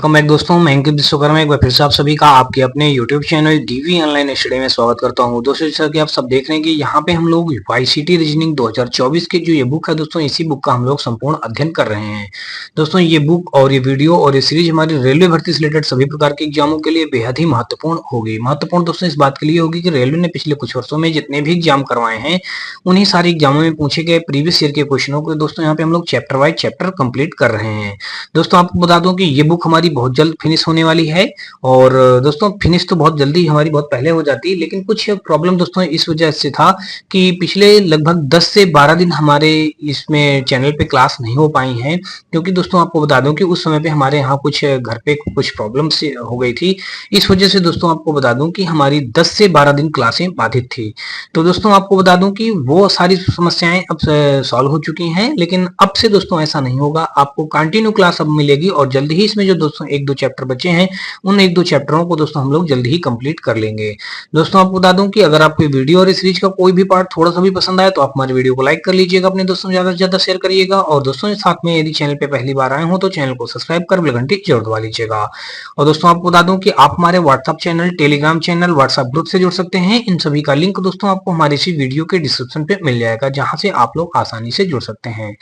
Welcome back दोस्तों, मैं अंकित विश्वकर्मा एक बार फिर से आप सभी का आपके अपने YouTube channel DV online study में स्वागत करता हूं। दोस्तों जैसा कि आप सब देख रहे हैं कि यहाँ पे हम लोग वाईसीटी रीजनिंग 2024 की जो ये बुक है दोस्तों, इसी बुक का हम लोग संपूर्ण अध्ययन कर रहे हैं। दोस्तों ये बुक और ये वीडियो और ये सीरीज हमारी रेलवे भर्ती से रिलेटेड सभी प्रकार के एग्जामों के लिए बेहद ही महत्वपूर्ण होगी। महत्वपूर्ण दोस्तों इस बात के लिए होगी कि रेलवे ने पिछले कुछ वर्षों में जितने भी एग्जाम करवाए हैं उन्हीं सारे एग्जामों में पूछे गए प्रीवियस ईयर के क्वेश्चनों को दोस्तों यहाँ पे हम लोग चैप्टर वाइज चैप्टर कंप्लीट कर रहे हैं। दोस्तों आपको बता दूं कि ये बुक हमारी बहुत जल्द फिनिश होने वाली है और दोस्तों फिनिश तो बहुत जल्दी हमारी बहुत पहले हो जाती है, लेकिन कुछ प्रॉब्लम दोस्तों इस वजह से था कि पिछले लगभग 10 से 12 दिन हमारे इसमें चैनल पे क्लास नहीं हो पाई हैं, क्योंकि दोस्तों आपको बता दूं कि उस समय पे हमारे यहाँ कुछ घर पे कुछ प्रॉब्लम से हो गई थी। इस वजह से दोस्तों आपको बता दूं कि हमारी 10 से 12 दिन क्लासें बाधित थी। तो दोस्तों आपको बता दूं कि वो सारी समस्याएं अब सॉल्व हो चुकी हैं, लेकिन अब से दोस्तों ऐसा नहीं होगा, आपको कंटिन्यू क्लास अब मिलेगी और जल्द ही इसमें जो दोस्तों एक दो चैप्टर बचे हैं उन एक दो चैप्टरों को दोस्तों हम लोग जल्द ही कंप्लीट कर लेंगे। दोस्तों आपको बता दूं कि अगर आपको वीडियो और इस सीरीज का कोई भी पार्ट थोड़ा सा भी पसंद आए तो आप हमारे वीडियो को लाइक कर लीजिएगा, अपने दोस्तों ज्यादा से ज्यादा शेयर करिएगा और दोस्तों साथ में यदि चैनल पे पहली बार आए हो तो चैनल को सब्सक्राइब कर बेल घंटी जरूर दबा लीजिएगा। और दोस्तों आपको बता दूं कि आप हमारे WhatsApp channel, Telegram channel, WhatsApp group से जुड़ सकते हैं। इन सभी का लिंक दोस्तों आपको हमारे इसी वीडियो के डिस्क्रिप्शन पे मिल जाएगा, जहां से आप लोग आसानी से जुड़ सकते हैं।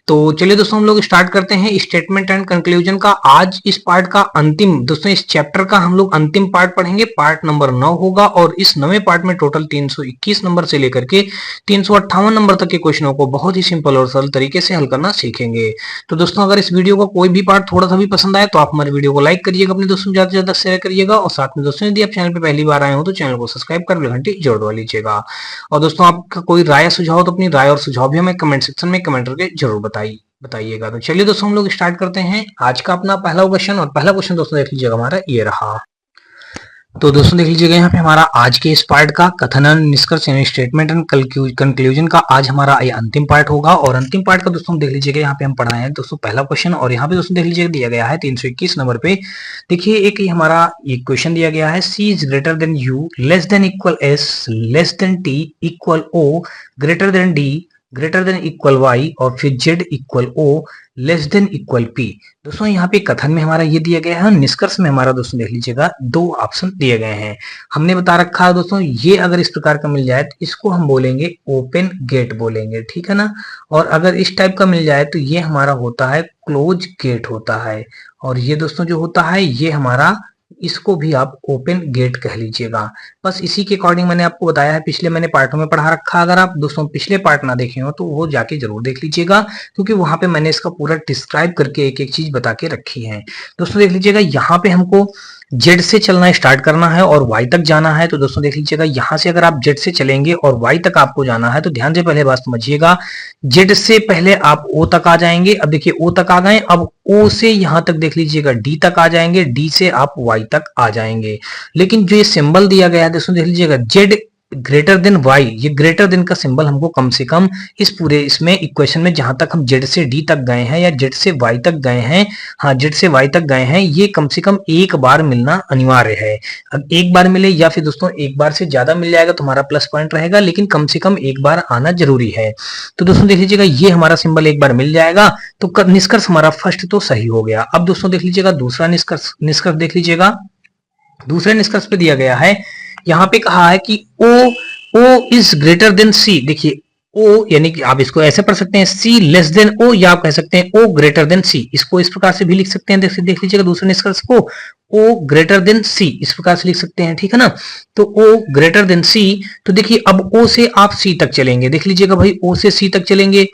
तो चलिए दोस्तों हम लोग स्टार्ट करते हैं स्टेटमेंट एंड कंक्लूजन का। आज इस पार्ट का अंतिम दोस्तों इस चैप्टर का हम लोग अंतिम पार्ट पढ़ेंगे, पार्ट नंबर 9 होगा और इस नवे पार्ट में टोटल 321 नंबर से लेकर के 358 नंबर तक के क्वेश्चनों को बहुत ही सिंपल और सरल तरीके से हल करना सीखेंगे। तो दोस्तों अगर इस वीडियो का कोई भी पार्ट थोड़ा सा भी पसंद आए तो आप हमारे वीडियो को लाइक करिएगा, अपने दोस्तों ज्यादा से ज्यादा शेयर करिएगा और साथ में दोस्तों यदि आप चैनल पे पहली बार आए हो तो चैनल को सब्सक्राइब कर बेल घंटी जरूर दबा लीजिएगा। और दोस्तों आपका कोई राय सुझाव हो तो अपनी राय और सुझाव भी हमें कमेंट सेक्शन में कमेंट करके जरूर बताइएगा। तो चलिए दोस्तों हम लोग स्टार्ट करते हैं आज का अपना पहला क्वेश्चन। और पहला क्वेश्चन दोस्तों देख लीजिएगा हमारा ये रहा। तो दोस्तों देख लीजिएगा यहाँ पे हमारा आज के इस पार्ट का कथन निष्कर्ष यानी स्टेटमेंट एंड कंक्लूजन का आज हमारा ये अंतिम पार्ट होगा। और अंतिम पार्ट का दोस्तों देख लीजिएगा यहाँ पे हम पढ़ रहे हैं दोस्तों पहला क्वेश्चन। और यहाँ पे दोस्तों देख लीजिएगा दिया गया है 321 नंबर पे। देखिए एक हमारा ये क्वेश्चन दिया गया है, C is greater than U, less than equal S, less than T, equal O, greater than D, greater than equal Y और फिर Z equal O, less than equal P. दोस्तों यहाँ पे कथन में हमारा ये दिया गया है, निष्कर्ष में हमारा दोस्तों देख लीजिएगा दो ऑप्शन दिए गए हैं। हमने बता रखा है दोस्तों ये अगर इस प्रकार का मिल जाए तो इसको हम बोलेंगे ओपन गेट बोलेंगे, ठीक है ना। और अगर इस टाइप का मिल जाए तो ये हमारा होता है क्लोज गेट होता है। और ये दोस्तों जो होता है ये हमारा, इसको भी आप ओपन गेट कह लीजिएगा। बस इसी के अकॉर्डिंग मैंने आपको बताया है, पिछले मैंने पार्टों में पढ़ा रखा। अगर आप दोस्तों पिछले पार्ट ना देखे हो तो वो जाके जरूर देख लीजिएगा, क्योंकि वहां पे मैंने इसका पूरा डिस्क्राइब करके एक एक चीज बता के रखी है। दोस्तों देख लीजिएगा यहाँ पे हमको जेड से चलना स्टार्ट करना है और वाई तक जाना है। तो दोस्तों देख लीजिएगा यहाँ से अगर आप जेड से चलेंगे और वाई तक आपको जाना है तो ध्यान से पहले बात समझिएगा, जेड से पहले आप ओ तक आ जाएंगे। अब देखिए ओ तक आ गए, अब ओ से यहां तक देख लीजिएगा डी तक आ जाएंगे, डी से आप वाई तक आ जाएंगे। लेकिन जो ये सिंबल दिया गया है दोस्तों देख लीजिएगा जेड ग्रेटर देन वाई, ये ग्रेटर देन का सिंबल हमको कम से कम इस पूरे इसमें इक्वेशन में जहां तक हम जेड से डी तक गए हैं या जेड से वाई तक गए हैं, हाँ जेड से वाई तक गए हैं, ये कम से कम एक बार मिलना अनिवार्य है। अब एक बार मिले या फिर दोस्तों एक बार से ज्यादा मिल जाएगा तो हमारा प्लस पॉइंट रहेगा, लेकिन कम से कम एक बार आना जरूरी है। तो दोस्तों देख लीजिएगा ये हमारा सिंबल एक बार मिल जाएगा तो निष्कर्ष हमारा फर्स्ट तो सही हो गया। अब दोस्तों देख लीजिएगा दूसरा निष्कर्ष देख लीजिएगा। दूसरे निष्कर्ष पे दिया गया है, यहाँ पे कहा है कि O is greater then C। देखिए O यानी कि आप इसको ऐसे पढ़ सकते हैं C लेस देन O, या आप कह सकते हैं O ग्रेटर देन C। इसको इस प्रकार से भी लिख सकते हैं। देख लीजिएगा दूसरे निष्कर्ष को, O ग्रेटर देन C इस प्रकार से लिख सकते हैं, ठीक है ना। तो O ग्रेटर देन C, तो देखिए अब O से आप C तक चलेंगे। देख लीजिएगा भाई O से C तक चलेंगे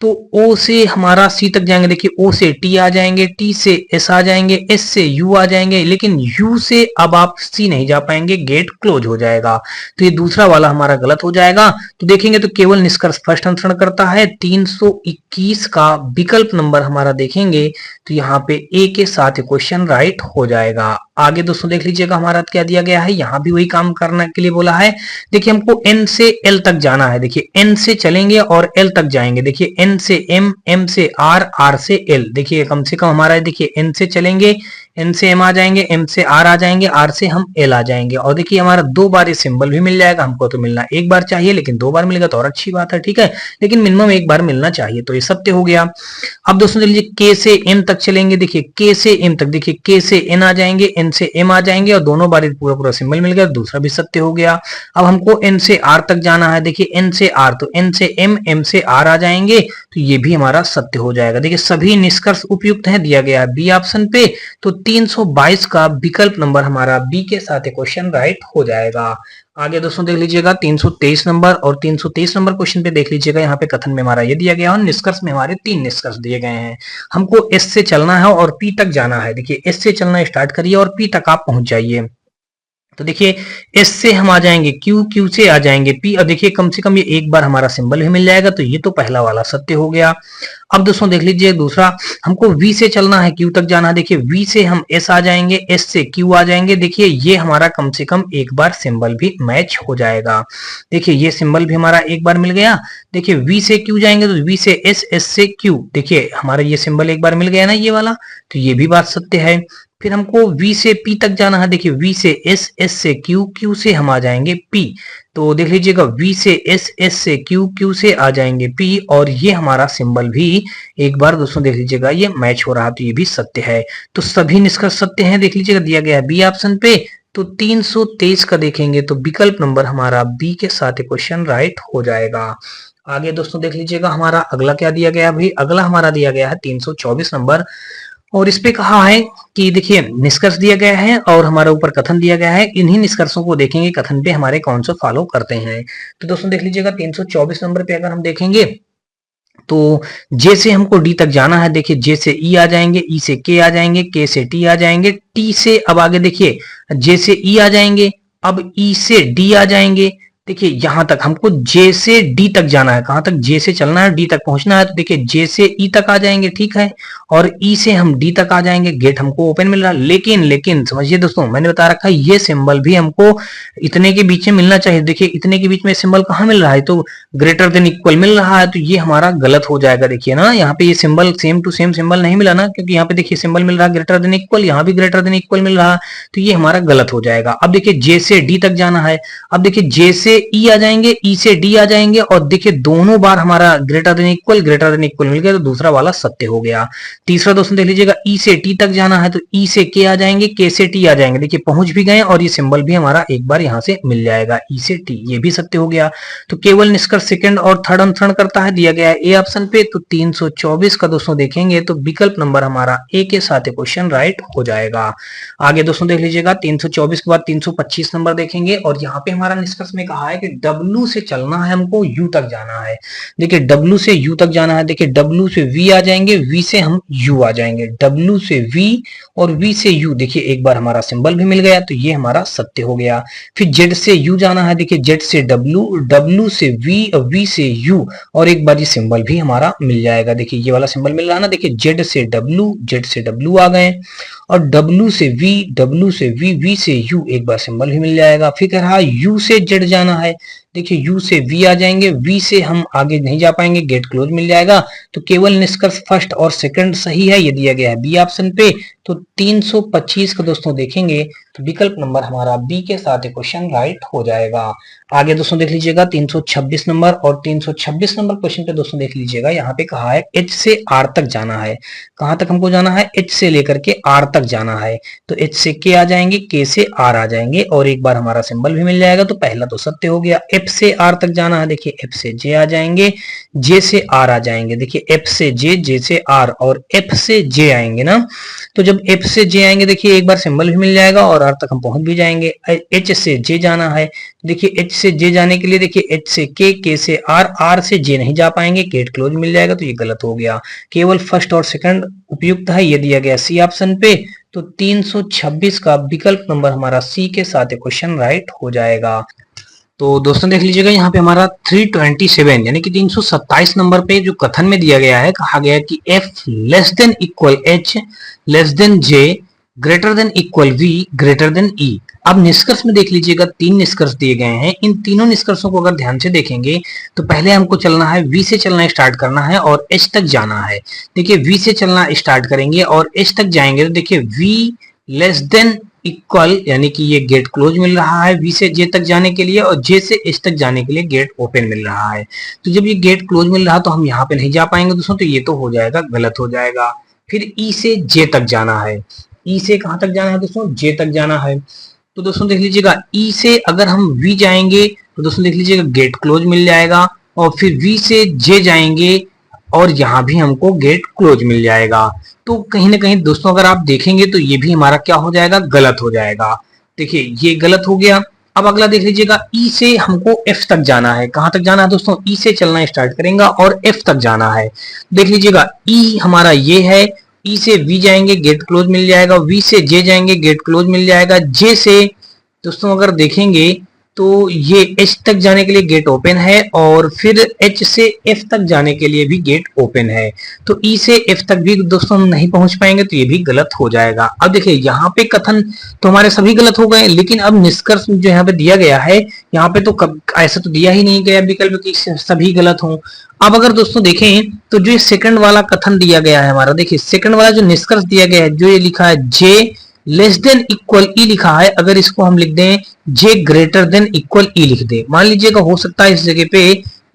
तो O से हमारा C तक जाएंगे। देखिए O से T आ जाएंगे, T से S आ जाएंगे, S से U आ जाएंगे, लेकिन U से अब आप C नहीं जा पाएंगे, गेट क्लोज हो जाएगा। तो ये दूसरा वाला हमारा गलत हो जाएगा। तो देखेंगे तो केवल निष्कर्ष फर्स्ट अनुसरण करता है। 321 का विकल्प नंबर हमारा देखेंगे तो यहाँ पे A के साथ क्वेश्चन राइट हो जाएगा। आगे दोस्तों देख लीजिएगा हमारा क्या दिया गया है, यहाँ भी वही काम करने के लिए बोला है। देखिए हमको N से L तक जाना है। देखिए N से चलेंगे और L तक जाएंगे। देखिए N से M, M से R, R से L। देखिए कम से कम हमारा देखिए N से चलेंगे, एन से एम आ जाएंगे, एम से आर आ जाएंगे, आर से हम एल आ जाएंगे। और देखिए हमारा 2 बार ये सिंबल भी मिल जाएगा, हमको तो मिलना 1 बार चाहिए, लेकिन 2 बार मिलेगा तो और अच्छी बात है, ठीक है, लेकिन मिनिमम 1 बार मिलना चाहिए, तो ये सत्य हो गया। अब दोस्तों चलिए के से एम तक चलेंगे। देखिए के से एम तक, देखिए के से एन आ जाएंगे, एन से एम आ जाएंगे, और दोनों बार पूरा पूरा सिंबल मिल गया, दूसरा भी सत्य हो गया। अब हमको एन से आर तक जाना है। देखिए एन से आर, तो एन से एम, एम से आर आ जाएंगे, तो ये भी हमारा सत्य हो जाएगा। देखिए सभी निष्कर्ष उपयुक्त हैं, दिया गया है बी ऑप्शन पे, तो 322 का विकल्प नंबर हमारा बी के साथ क्वेश्चन राइट हो जाएगा। आगे दोस्तों देख लीजिएगा 323 नंबर, और 323 नंबर क्वेश्चन पे देख लीजिएगा, यहाँ पे कथन में हमारा ये दिया गया है, निष्कर्ष में हमारे 3 निष्कर्ष दिए गए हैं। हमको एस से चलना है और पी तक जाना है। देखिए एस से चलना स्टार्ट करिए और पी तक आप पहुंच जाइए। तो देखिए एस से हम आ जाएंगे क्यू, क्यू से आ जाएंगे पी, और देखिए कम से कम ये 1 बार हमारा सिंबल भी मिल जाएगा, तो ये तो पहला वाला सत्य हो गया। अब दोस्तों देख लीजिए दूसरा, हमको वी से चलना है, क्यू तक जाना है। देखिए वी से हम एस आ जाएंगे, एस से क्यू आ जाएंगे। देखिए ये हमारा कम से कम 1 बार सिंबल भी मैच हो जाएगा। देखिए ये सिंबल भी हमारा 1 बार मिल गया। देखिए वी से क्यू जाएंगे तो वी से एस, एस से क्यू, देखिए हमारा ये सिंबल 1 बार मिल गया ना ये वाला, तो ये भी बात सत्य है। फिर हमको V से P तक जाना है। देखिए V से S, S से Q, Q से हम आ जाएंगे P। तो देख लीजिएगा V से S, S से Q, Q से आ जाएंगे P, और ये हमारा सिंबल भी 1 बार दोस्तों देख लीजिएगा ये मैच हो रहा है, तो ये भी सत्य है। तो सभी निष्कर्ष सत्य हैं, देख लीजिएगा दिया गया है बी ऑप्शन पे। तो 323 का देखेंगे तो विकल्प नंबर हमारा बी के साथ क्वेश्चन राइट हो जाएगा। आगे दोस्तों देख लीजिएगा हमारा अगला क्या दिया गया भाई, अगला हमारा दिया गया है 324 नंबर, और इस पे कहा है कि देखिए निष्कर्ष दिया गया है और हमारे ऊपर कथन दिया गया है, इन्हीं निष्कर्षों को देखेंगे कथन पे हमारे कौन सा फॉलो करते हैं। तो दोस्तों देख लीजिएगा 324 नंबर पे अगर हम देखेंगे तो जे से हमको डी तक जाना है। देखिए जे से ई आ जाएंगे, ई से के आ जाएंगे, के से टी आ जाएंगे, टी से अब आगे देखिए जे से ई आ जाएंगे, अब ई से डी आ जाएंगे। देखिए यहां तक हमको जे से डी तक जाना है, कहां तक, जे से चलना है डी तक पहुंचना है। तो देखिए जे से ई तक आ जाएंगे, ठीक है, और ई से हम डी तक आ जाएंगे, गेट हमको ओपन मिल रहा है। लेकिन लेकिन समझिए दोस्तों, मैंने बता रखा है ये सिंबल भी हमको इतने के बीच में मिलना चाहिए। देखिए इतने के बीच में सिंबल कहाँ मिल रहा है, तो ग्रेटर देन इक्वल मिल रहा है, तो ये हमारा गलत हो जाएगा। देखिए ना यहाँ पे ये symbol same to same symbol नहीं मिला ना, क्योंकि यहाँ पे देखिए सिंबल मिल रहा है ग्रेटर देन इक्वल, यहाँ भी ग्रेटर देन इक्वल मिल रहा है, तो ये हमारा गलत हो जाएगा। अब देखिए जे से डी तक जाना है, अब देखिए जे से ई आ जाएंगे, ई से डी आ जाएंगे, और देखिए दोनों बार हमारा ग्रेटर देन इक्वल मिल गया, तो दूसरा वाला सत्य हो गया। तीसरा दोस्तों देख लीजिएगा ई से टी तक जाना है, तो ई से के आ जाएंगे, के से टी आ जाएंगे। देखिए पहुंच भी गए, और ये सिंबल भी हमारा 1 बार यहां से मिल जाएगा, ई से टी, ये भी सत्य हो गया। तो केवल निष्कर्ष सेकंड और थर्ड अनुसरण करता है, दिया गया है ए ऑप्शन पे। तो 324 का दोस्तों देखेंगे तो विकल्प नंबर हमारा ए के साथ क्वेश्चन राइट हो जाएगा। आगे दोस्तों देख लीजिएगा 324 के बाद 325 नंबर देखेंगे, और यहाँ पे हमारा निष्कर्ष में कहा है कि डब्ल्यू से चलना है, हमको यू तक जाना है। देखिए डब्ल्यू से यू तक जाना है, देखिए डब्ल्यू से वी आ जाएंगे, वी से हम यू आ जाएंगे, डब्ल्यू से वी और वी से यू। देखिए 1 बार हमारा सिंबल भी मिल गया, तो ये हमारा सत्य हो गया। फिर जेड से यू जाना है, देखिए जेड से डब्ल्यू, डब्ल्यू से वी और वी से यू, और 1 बार ये सिंबल भी हमारा मिल जाएगा। देखिए ये वाला सिंबल मिल रहा है ना, देखिए जेड से डब्ल्यू, जेड से डब्ल्यू आ गए, और डब्ल्यू से वी, डब्ल्यू से वी, वी से यू, 1 बार सिंबल भी मिल जाएगा। फिर कह रहा यू से जेड जाना है, देखिए यू से वी आ जाएंगे, वी से हम आगे नहीं जा पाएंगे, गेट क्लोज मिल जाएगा। तो केवल निष्कर्ष फर्स्ट और सेकंड सही है, ये दिया गया है बी ऑप्शन पे। तो 325 का दोस्तों देखेंगे तो विकल्प नंबर हमारा बी के साथ क्वेश्चन राइट हो जाएगा। आगे दोस्तों देख लीजिएगा 326 नंबर, और 326 नंबर क्वेश्चन पे दोस्तों देख लीजिएगा, यहाँ पे कहा है एच से आर तक जाना है। कहां तक हमको जाना है, एच से लेकर के आर तक जाना है। तो एच से के आ जाएंगे, के से आर आ जाएंगे, और 1 बार हमारा सिंबल भी मिल जाएगा, तो पहला तो सत्य हो गया। एफ से आर तक जाना है, देखिए एफ से जे आ जाएंगे, जे से आर आ जाएंगे, देखिए एफ से जे, जे से आर, और एफ से जे आएंगे ना। तो जब एफ से जे आएंगे, देखिए 1 बार सिंबल भी मिल जाएगा और आर तक हम पहुंच भी जाएंगे। एच से जे जाना है, देखिए एच से जे जाने के लिए देखिए एच से के से आर, आर से जे नहीं जा पाएंगे, गेट क्लोज मिल जाएगा, तो ये गलत हो गया। केवल फर्स्ट और सेकंड उपयुक्त है, ये दिया गया सी ऑप्शन पे। तो 326 का विकल्प नंबर हमारा सी के साथ क्वेश्चन राइट हो जाएगा। तो दोस्तों देख लीजिएगा यहाँ पे हमारा 327 यानी कि 327 नंबर पे जो कथन में दिया गया है, कहा गया है कि F less than equal H less than J greater than equal V greater than E. अब निष्कर्ष में देख लीजिएगा 3 निष्कर्ष दिए गए हैं। इन तीनों निष्कर्षों को अगर ध्यान से देखेंगे तो पहले हमको चलना है, वी से चलना स्टार्ट करना है और एच तक जाना है। देखिए वी से चलना स्टार्ट करेंगे और एच तक जाएंगे, तो देखिए वी लेस देन इक्वल, यानी कि ये गेट क्लोज मिल रहा है वी से जे तक जाने के लिए, और जे से एच तक जाने के लिए गेट ओपन मिल रहा है। तो जब ये गेट क्लोज मिल रहा है तो हम यहाँ पे नहीं जा पाएंगे दोस्तों, तो ये तो हो जाएगा, गलत हो जाएगा। फिर ई से जे तक जाना है, ई से कहाँ तक जाना है दोस्तों, जे तक जाना है। तो दोस्तों देख लीजिएगा, ई से अगर हम वी जाएंगे तो दोस्तों देख लीजिएगा गेट क्लोज मिल जाएगा, और फिर वी से जे जाएंगे और यहाँ भी हमको गेट क्लोज मिल जाएगा। तो कहीं ना कहीं दोस्तों अगर आप देखेंगे तो ये भी हमारा क्या हो जाएगा, गलत हो जाएगा। देखिए ये गलत हो गया। अब अगला देख लीजिएगा, ई से हमको एफ तक जाना है। कहां तक जाना है दोस्तों, ई से चलना स्टार्ट करेंगे और एफ तक जाना है। देख लीजिएगा, ई हमारा ये है, ई से वी जाएंगे गेट क्लोज मिल जाएगा, वी से जे जाएंगे गेट क्लोज मिल जाएगा, जे से दोस्तों अगर देखेंगे तो ये एच तक जाने के लिए गेट ओपन है, और फिर एच से एफ तक जाने के लिए भी गेट ओपन है। तो ई से एफ तक भी दोस्तों हम नहीं पहुंच पाएंगे, तो ये भी गलत हो जाएगा। अब देखिए यहाँ पे कथन तो हमारे सभी गलत हो गए, लेकिन अब निष्कर्ष जो यहाँ पे दिया गया है, यहाँ पे तो ऐसा तो दिया ही नहीं गया विकल्प की सभी गलत हो। अब अगर दोस्तों देखें तो जो सेकंड वाला कथन दिया गया है हमारा, देखिए सेकंड वाला जो निष्कर्ष दिया गया है, जो ये लिखा है जे लेस देन इक्वल ई लिखा है, अगर इसको हम लिख दें जे ग्रेटर देन इक्वल ई लिख दें, मान लीजिएगा हो सकता है इस जगह पे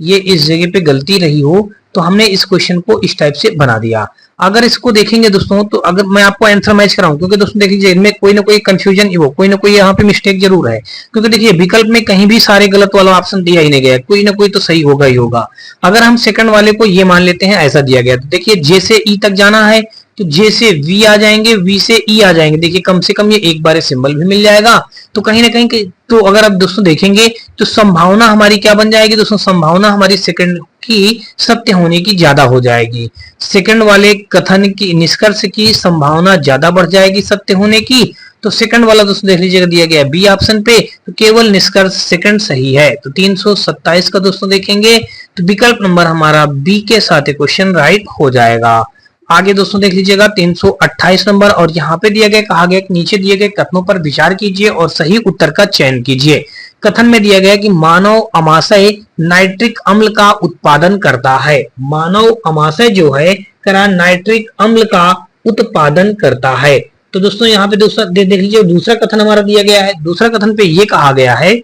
ये इस जगह पे गलती रही हो, तो हमने इस क्वेश्चन को इस टाइप से बना दिया। अगर इसको देखेंगे दोस्तों, तो अगर मैं आपको आंसर मैच कराऊं, क्योंकि दोस्तों देख लीजिए इनमें कोई ना कोई कंफ्यूजन, वो कोई ना कोई यहाँ पे मिस्टेक जरूर है, क्योंकि देखिए विकल्प में कहीं भी सारे गलत वाला ऑप्शन दिया ही नहीं गया, कोई ना कोई तो सही होगा ही होगा। अगर हम सेकंड वाले को ये मान लेते हैं ऐसा दिया गया, तो देखिए जे से ई तक जाना है, तो जे से वी आ जाएंगे, वी से ई आ जाएंगे। देखिए कम से कम ये एक बार सिंबल भी मिल जाएगा, तो कहीं ना कहीं तो अगर आप दोस्तों देखेंगे तो संभावना हमारी क्या बन जाएगी दोस्तों, संभावना हमारी सेकंड की सत्य होने की ज्यादा हो जाएगी। सेकंड वाले कथन की निष्कर्ष की संभावना ज्यादा बढ़ जाएगी सत्य होने की। तो सेकंड वाला दोस्तों देख लीजिएगा दिया गया बी ऑप्शन पे, तो केवल निष्कर्ष सेकंड सही है। तो 327 का दोस्तों देखेंगे तो विकल्प नंबर हमारा बी के साथ क्वेश्चन राइट हो जाएगा। आगे दोस्तों देख लीजिएगा 328 नंबर, और यहाँ पे दिया गया, कहा गया नीचे दिए गए कथनों पर विचार कीजिए और सही उत्तर का चयन कीजिए। कथन में दिया गया कि मानव अमाशय नाइट्रिक अम्ल का उत्पादन करता है। मानव अमाशय जो है करा नाइट्रिक अम्ल का उत्पादन करता है। तो दोस्तों यहाँ पे दूसरा देख लीजिए, दूसरा कथन हमारा दिया गया है। दूसरा कथन पे ये कहा गया है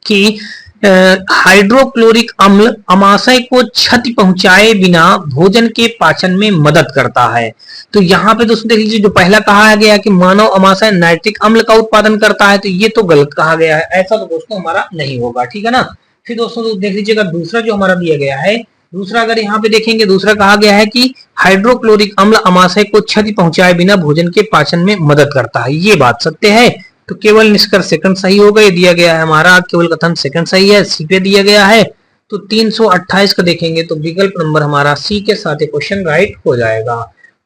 कि हाइड्रोक्लोरिक अम्ल अमाशय को क्षति पहुंचाए बिना भोजन के पाचन में मदद करता है। तो यहाँ पे दोस्तों देख लीजिए, जो पहला कहा गया कि मानव अमाशय नाइट्रिक अम्ल का उत्पादन करता है, तो ये तो गलत कहा गया है, ऐसा तो दोस्तों हमारा नहीं होगा, ठीक है ना। फिर दोस्तों देख लीजिएगा दूसरा जो हमारा दिया गया है, दूसरा अगर यहाँ पे देखेंगे, दूसरा कहा गया है कि हाइड्रोक्लोरिक अम्ल अमाशय को क्षति पहुंचाए बिना भोजन के पाचन में मदद करता है, ये बात सत्य है। तो केवल निष्कर्ष सेकंड सही होगा, ये दिया गया है हमारा केवल कथन सेकंड सही है, सी पे दिया गया है। तो 328 का देखेंगे तो विकल्प नंबर हमारा सी के साथ क्वेश्चन राइट हो जाएगा।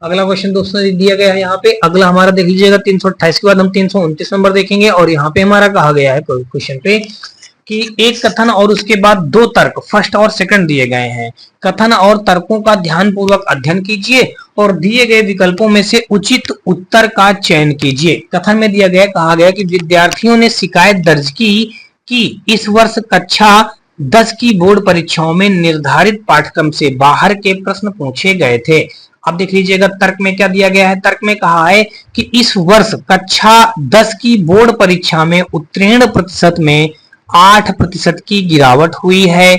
अगला क्वेश्चन दोस्तों दिया गया है यहाँ पे, अगला हमारा देख लीजिएगा 328 के बाद हम 329 नंबर देखेंगे, और यहाँ पे हमारा कहा गया है क्वेश्चन पे कि एक कथन और उसके बाद दो तर्क फर्स्ट और सेकंड दिए गए हैं। कथन और तर्कों का ध्यानपूर्वक अध्ययन कीजिए और दिए गए विकल्पों में से उचित उत्तर का चयन कीजिए। कथन में दिया गया, कहा गया कि विद्यार्थियों ने शिकायत दर्ज की कि इस वर्ष कक्षा 10 की बोर्ड परीक्षाओं में निर्धारित पाठ्यक्रम से बाहर के प्रश्न पूछे गए थे। अब देख लीजिएगा तर्क में क्या दिया गया है, तर्क में कहा है कि इस वर्ष कक्षा 10 की बोर्ड परीक्षा में उत्तीर्ण प्रतिशत में 8% की गिरावट हुई है।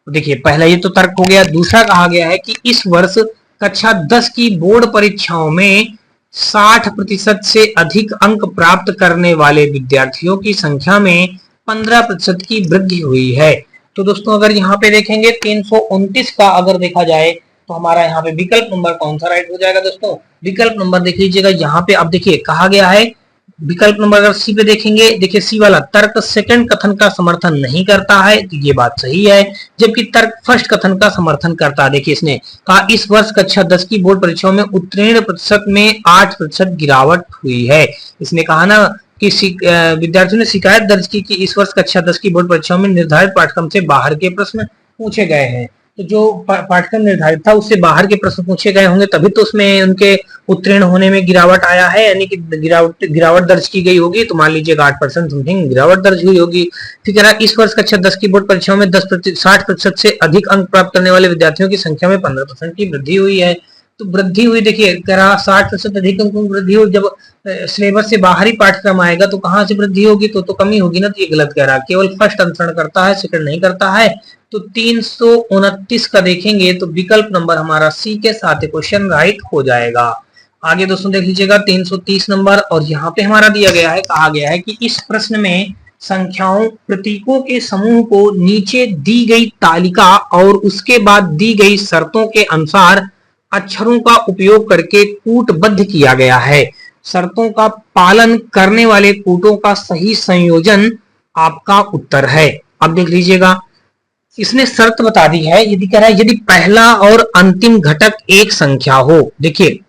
देखिए पहला ये तो तर्क हो गया। दूसरा कहा गया है कि इस वर्ष कक्षा 10 की बोर्ड परीक्षाओं में 60% से अधिक अंक प्राप्त करने वाले विद्यार्थियों की संख्या में 15% की वृद्धि हुई है। तो दोस्तों अगर यहाँ पे देखेंगे 329 का अगर देखा जाए तो हमारा यहाँ पे विकल्प नंबर कौन सा राइट हो जाएगा दोस्तों, विकल्प नंबर देख लीजिएगा यहाँ पे। अब देखिए कहा गया है विकल्प नंबर अगर सी पे देखेंगे, देखिए सी वाला तर्क सेकंड कथन का समर्थन नहीं करता है, तो ये बात सही है, जबकि तर्क फर्स्ट कथन का समर्थन करता है। देखिए इसने कहा इस वर्ष कक्षा 10 की बोर्ड परीक्षाओं में उत्तीर्ण प्रतिशत में 8% गिरावट हुई है। इसने कहा ना कि विद्यार्थियों ने शिकायत दर्ज की कि इस वर्ष कक्षा 10 की बोर्ड परीक्षाओं में निर्धारित पाठ्यक्रम से बाहर के प्रश्न पूछे गए हैं। तो जो पाठ्यक्रम निर्धारित था उससे बाहर के प्रश्न पूछे गए होंगे, तभी तो उसमें उनके उत्तीर्ण होने में गिरावट आया है, यानी कि गिरावट दर्ज की गई होगी। तो मान लीजिएगा 8% समथिंग गिरावट दर्ज हुई होगी। ठीक है ना। इस वर्ष कक्षा 10 की बोर्ड परीक्षाओं में 60% से अधिक अंक प्राप्त करने वाले विद्यार्थियों की संख्या में 15% की वृद्धि हुई है। तो वृद्धि हुई, देखिए 60% अधिक अंकों की वृद्धि हुई। जब सिलेबस से बाहरी पाठ्यक्रम आएगा तो कहाँ से वृद्धि होगी, तो कमी होगी ना, तो ये गलत कह रहा है। केवल फर्स्ट अनुसरण करता है, सेकंड नहीं करता है। तो 329 का देखेंगे तो विकल्प नंबर हमारा सी के साथ क्वेश्चन राइट हो जाएगा। आगे दोस्तों देख लीजिएगा 330 नंबर, और यहाँ पे हमारा दिया गया है, कहा गया है कि इस प्रश्न में संख्याओं प्रतीकों के समूह को नीचे दी गई तालिका और उसके बाद दी गई शर्तों के अनुसार अक्षरों का उपयोग करके कूटबद्ध किया गया है। शर्तों का पालन करने वाले कूटों का सही संयोजन आपका उत्तर है। अब देख लीजिएगा, इसने शर्त बता दी है, यदि कह रहा है यदि पहला और अंतिम घटक एक संख्या हो। देखिए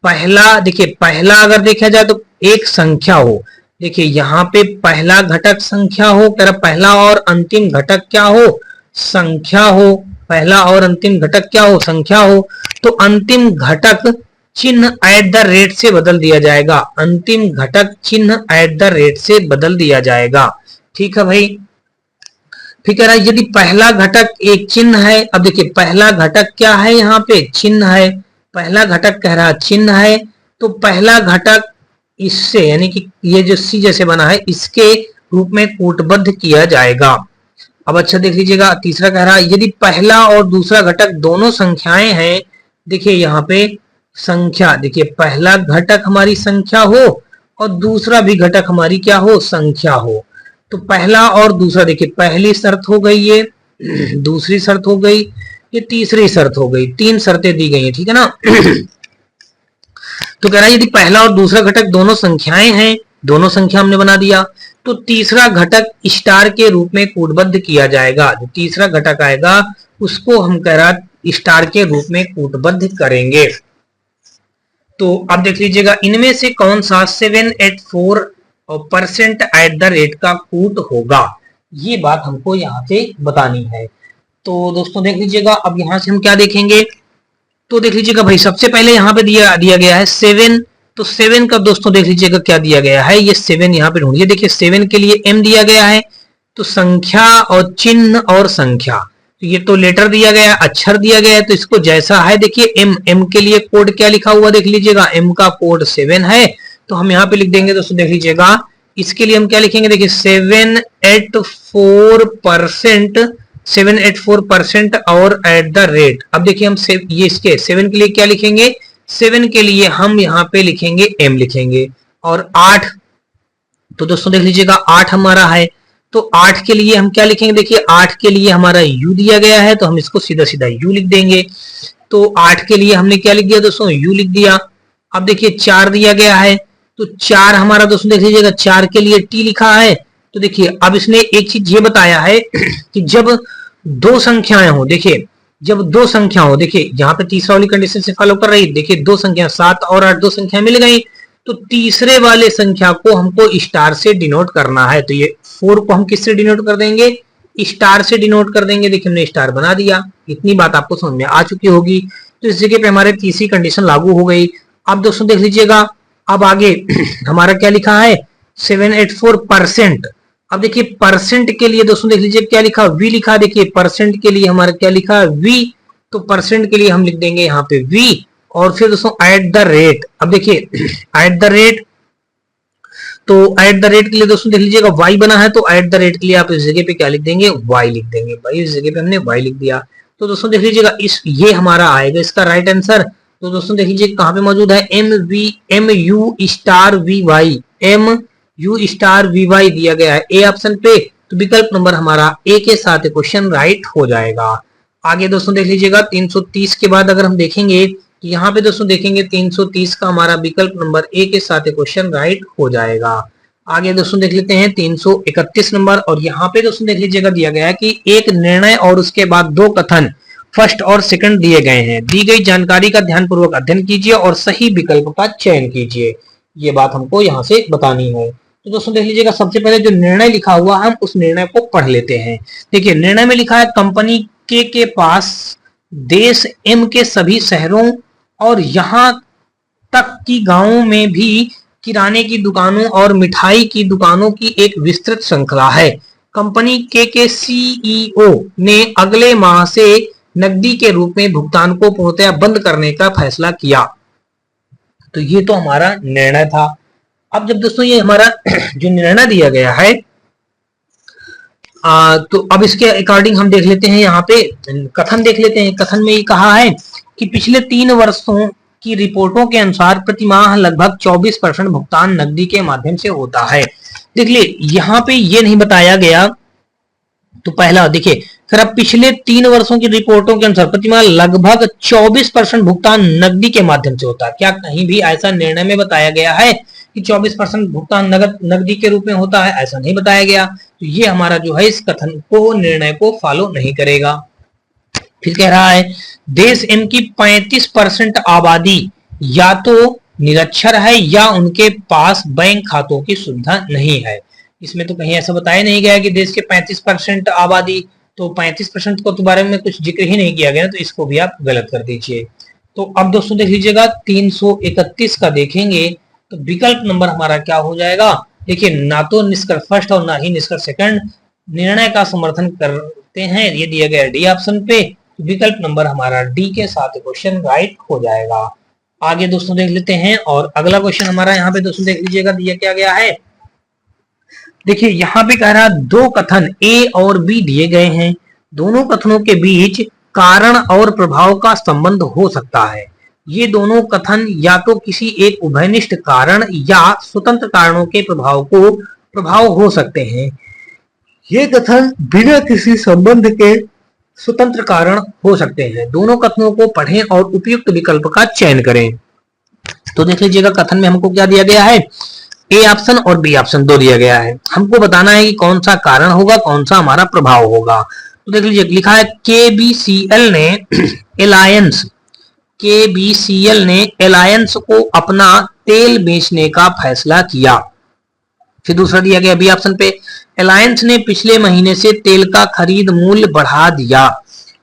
पहला अगर देखा जाए तो एक संख्या हो। देखिए यहाँ पे पहला घटक संख्या हो, कह रहा पहला और अंतिम घटक क्या हो, संख्या हो। पहला और अंतिम घटक क्या हो, संख्या हो। तो अंतिम घटक चिन्ह @ से बदल दिया जाएगा। अंतिम घटक चिन्ह @ से बदल दिया जाएगा। ठीक है भाई। फिर कह रहा है यदि पहला घटक एक चिन्ह है। अब देखिए पहला घटक क्या है, यहाँ पे चिन्ह है। पहला घटक कह रहा चिन्ह है, तो पहला घटक इससे यानी कि ये जो सी जैसे बना है इसके रूप में कूटबद्ध किया जाएगा। अब अच्छा देख लीजिएगा, तीसरा कह रहा है यदि पहला और दूसरा घटक दोनों संख्याएं हैं। देखिए यहाँ पे संख्या, देखिए पहला घटक हमारी संख्या हो और दूसरा भी घटक हमारी क्या हो, संख्या हो। तो पहला और दूसरा, देखिए पहली शर्त हो गई ये, दूसरी शर्त हो गई, ये तीसरी शर्त हो गई। 3 शर्तें दी गई है, ठीक है ना। तो कह रहा है यदि पहला और दूसरा घटक दोनों संख्याएं हैं, दोनों संख्या हमने बना दिया, तो तीसरा घटक स्टार के रूप में कूटबद्ध किया जाएगा। जो तीसरा घटक आएगा उसको हम कह रहा स्टार के रूप में कूटबद्ध करेंगे। तो अब देख लीजिएगा इनमें से कौन सा 784% @ का कूट होगा, ये बात हमको यहाँ से बतानी है। तो दोस्तों देख लीजिएगा, अब यहाँ से हम क्या देखेंगे, तो देख लीजिएगा भाई सबसे पहले यहाँ पे दिया गया है 7। तो 7 का दोस्तों देख लीजिएगा क्या दिया गया है, ये 7 यहाँ पे ढूंढिए। देखिए 7 के लिए m दिया गया है, तो संख्या और चिन्ह और संख्या, तो ये तो लेटर दिया गया, अक्षर दिया गया है, तो इसको जैसा है देखिए m के लिए कोड क्या लिखा हुआ देख लीजिएगा, m का कोड 7 है, तो हम यहाँ पे लिख देंगे दोस्तों। देख लीजिएगा इसके लिए हम क्या लिखेंगे, देखिए 784% और @ अब देखिए हम ये इसके 7 के लिए क्या लिखेंगे, 7 के लिए हम यहाँ पे लिखेंगे m लिखेंगे। और 8, तो दोस्तों देख लीजिएगा 8 हमारा है, तो 8 के लिए हम क्या लिखेंगे, देखिए 8 के लिए हमारा u दिया गया है, तो हम इसको सीधा सीधा u लिख देंगे। तो 8 के लिए हमने क्या लिख दिया दोस्तों, u लिख दिया। अब देखिए 4 दिया गया है, तो 4 हमारा दोस्तों देख लीजिएगा 4 के लिए t लिखा है। तो देखिए अब इसने एक चीज ये बताया है कि जब 2 संख्याएं हो, देखिए जब 2 संख्या हो, देखिए यहाँ पे तीसरा वाली कंडीशन से फॉलो कर रही है। देखिए 2 संख्या 7 और 8 2 संख्या मिल गई, तो तीसरे वाले संख्या को हमको स्टार से डिनोट करना है। तो ये 4 को हम किससे डिनोट कर देंगे, स्टार से डिनोट कर देंगे। देखिए हमने स्टार बना दिया, इतनी बात आपको समझ में आ चुकी होगी। तो इस जगह पे हमारे तीसरी कंडीशन लागू हो गई। अब दोस्तों देख लीजिएगा, अब आगे हमारा क्या लिखा है 784%। अब देखिए परसेंट के लिए दोस्तों देख लीजिए क्या लिखा, v लिखा। देखिए परसेंट के लिए हमारा क्या लिखा है, v, तो परसेंट के लिए हम लिख देंगे यहाँ पे v। और फिर दोस्तों @, अब देखिए @, तो @ के लिए दोस्तों देख लीजिएगा y बना है, तो @ के लिए आप इस जगह पे क्या लिख देंगे, y लिख देंगे। भाई इस जगह पे हमने y लिख दिया। तो दोस्तों देख लीजिएगा ये हमारा आएगा इसका राइट आंसर। तो दोस्तों देख लीजिए कहाँ पे मौजूद है, MU*VY दिया गया है ए ऑप्शन पे। तो विकल्प नंबर हमारा ए के साथ क्वेश्चन राइट हो जाएगा। आगे दोस्तों देख लीजिएगा 330 के बाद अगर हम देखेंगे, तो यहाँ पे दोस्तों देखेंगे 330 का हमारा विकल्प नंबर ए के साथ क्वेश्चन राइट हो जाएगा। आगे दोस्तों देख लेते हैं 331 नंबर, और यहाँ पे दोस्तों देख लीजिएगा दिया गया है कि एक निर्णय और उसके बाद 2 कथन फर्स्ट और सेकंड दिए गए हैं। दी गई जानकारी का ध्यानपूर्वक अध्ययन कीजिए और सही विकल्प का चयन कीजिए। ये बात हमको यहाँ से बतानी है। तो दोस्तों देख लीजिएगा सबसे पहले जो निर्णय लिखा हुआ है हम उस निर्णय को पढ़ लेते हैं। देखिए निर्णय में लिखा है कंपनी के पास देश M के सभी शहरों और यहाँ तक कि गांवों में भी किराने की दुकानों और मिठाई की दुकानों की एक विस्तृत श्रृंखला है। कंपनी के CEO ने अगले माह से नकदी के रूप में भुगतान को पूर्णतया बंद करने का फैसला किया। तो ये तो हमारा निर्णय था। अब जब दोस्तों ये हमारा जो निर्णय दिया गया है, तो अब इसके अकॉर्डिंग हम देख लेते हैं, यहाँ पे कथन देख लेते हैं। कथन में ये कहा है कि पिछले 3 वर्षों की रिपोर्टों के अनुसार प्रतिमाह लगभग 24% भुगतान नकदी के माध्यम से होता है। देख लिए यहाँ पे ये नहीं बताया गया, तो पहला देखिए, फिर अब पिछले 3 वर्षों की रिपोर्टों के अनुसार प्रतिमाह लगभग 24% भुगतान नकदी के माध्यम से होता है। क्या कहीं भी ऐसा निर्णय में बताया गया है कि 24% भुगतान नकदी के रूप में होता है? ऐसा नहीं बताया गया। तो ये हमारा जो है इस कथन को, निर्णय को फॉलो नहीं करेगा। फिर कह रहा है देश इनकी 35% आबादी या तो निरक्षर है या उनके पास बैंक खातों की सुविधा नहीं है। इसमें तो कहीं ऐसा बताया नहीं गया कि देश के 35% आबादी, तो 35% को तो बारे में कुछ जिक्र ही नहीं किया गया, तो इसको भी आप गलत कर दीजिए। तो अब दोस्तों देख लीजिएगा 331 का देखेंगे तो विकल्प नंबर हमारा क्या हो जाएगा? देखिए, ना तो निष्कर्ष फर्स्ट और ना ही निष्कर्ष सेकंड निर्णय का समर्थन करते हैं, ये दिया गया डी ऑप्शन पे। तो विकल्प नंबर हमारा डी के साथ क्वेश्चन राइट हो जाएगा। आगे दोस्तों देख लेते हैं, और अगला क्वेश्चन हमारा यहाँ पे दोस्तों देख लीजिएगा दिया क्या गया है। देखिए यहाँ पे कह रहा है 2 कथन ए और बी दिए गए हैं, दोनों कथनों के बीच कारण और प्रभाव का संबंध हो सकता है। ये दोनों कथन या तो किसी एक उभयनिष्ठ कारण या स्वतंत्र कारणों के प्रभाव हो सकते हैं। ये कथन बिना किसी संबंध के स्वतंत्र कारण हो सकते हैं। दोनों कथनों को पढ़ें और उपयुक्त विकल्प का चयन करें। तो देख लीजिएगा कथन में हमको क्या दिया गया है, ए ऑप्शन और बी ऑप्शन 2 दिया गया है। हमको बताना है कि कौन सा कारण होगा, कौन सा हमारा प्रभाव होगा। तो देख लीजिए लिखा है केबीसीएल ने एलायंस को अपना तेल बेचने का फैसला किया। फिर दूसरा दिया गया बी ऑप्शन पे, एलायंस ने पिछले महीने से तेल का खरीद मूल्य बढ़ा दिया।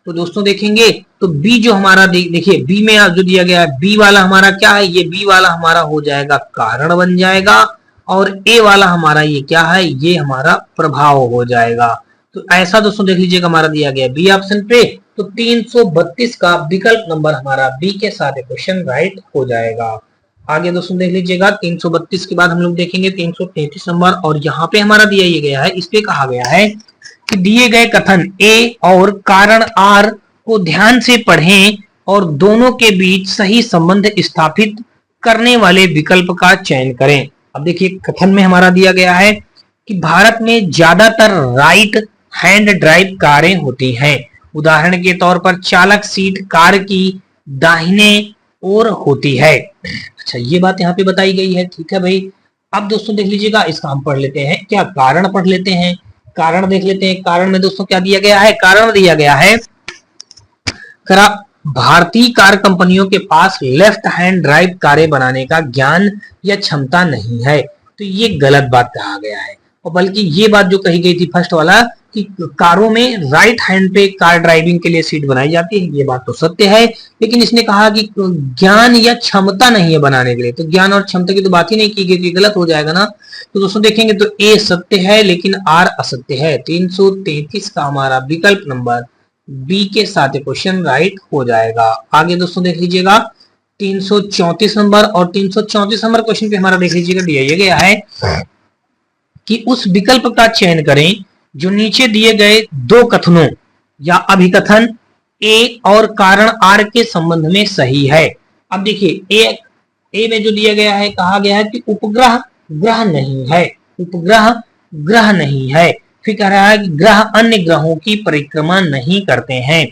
तो दोस्तों देखेंगे तो बी जो हमारा देखिए बी में जो दिया गया है, बी वाला हमारा क्या है, ये बी वाला हमारा हो जाएगा कारण बन जाएगा, और ए वाला हमारा ये क्या है, ये हमारा प्रभाव हो जाएगा। तो ऐसा दोस्तों देख लीजिएगा हमारा दिया गया बी ऑप्शन पे। तो 332 का विकल्प नंबर हमारा बी के साथ क्वेश्चन राइट हो जाएगा। आगे दोस्तों देख लीजिएगा 332 के बाद हम लोग देखेंगे 333 नंबर, और यहाँ पे हमारा दिया ये गया है, इस पे कहा गया है कि दिए गए कथन ए और कारण आर को ध्यान से पढ़ें और दोनों के बीच सही संबंध स्थापित करने वाले विकल्प का चयन करें। अब देखिए कथन में हमारा दिया गया है कि भारत में ज्यादातर राइट हैंड ड्राइव कारें होती हैं। उदाहरण के तौर पर चालक सीट कार की दाहिने ओर होती है। अच्छा, ये बात यहाँ पे बताई गई है, ठीक है भाई। अब दोस्तों देख लीजिएगा इसका हम पढ़ लेते हैं, क्या कारण पढ़ लेते हैं। कारण देख लेते हैं, कारण में दोस्तों क्या दिया गया है, कारण दिया गया है भारतीय कार कंपनियों के पास लेफ्ट हैंड ड्राइव कारें बनाने का ज्ञान या क्षमता नहीं है। तो ये गलत बात कहा गया है, और बल्कि ये बात जो कही गई थी फर्स्ट वाला कि कारों में राइट हैंड पे कार ड्राइविंग के लिए सीट बनाई जाती है, ये बात तो सत्य है, लेकिन इसने कहा कि ज्ञान या क्षमता नहीं है बनाने के लिए। तो ज्ञान और क्षमता की तो बात ही नहीं की गई, गलत हो जाएगा ना। तो दोस्तों देखेंगे तो ए सत्य है लेकिन आर असत्य है। 333 का हमारा विकल्प नंबर बी के साथ क्वेश्चन राइट हो जाएगा। आगे दोस्तों देख लीजिएगा 334 नंबर, और 334 नंबर क्वेश्चन पे हमारा देख लीजिएगा दिया गया है कि उस विकल्प का चयन करें जो नीचे दिए गए 2 कथनों या अभिकथन ए और कारण आर के संबंध में सही है। अब देखिए ए में जो दिया गया है, कहा गया है कि उपग्रह ग्रह नहीं है, उपग्रह ग्रह नहीं है। फिर कह रहा है कि ग्रह अन्य ग्रहों की परिक्रमा नहीं करते हैं।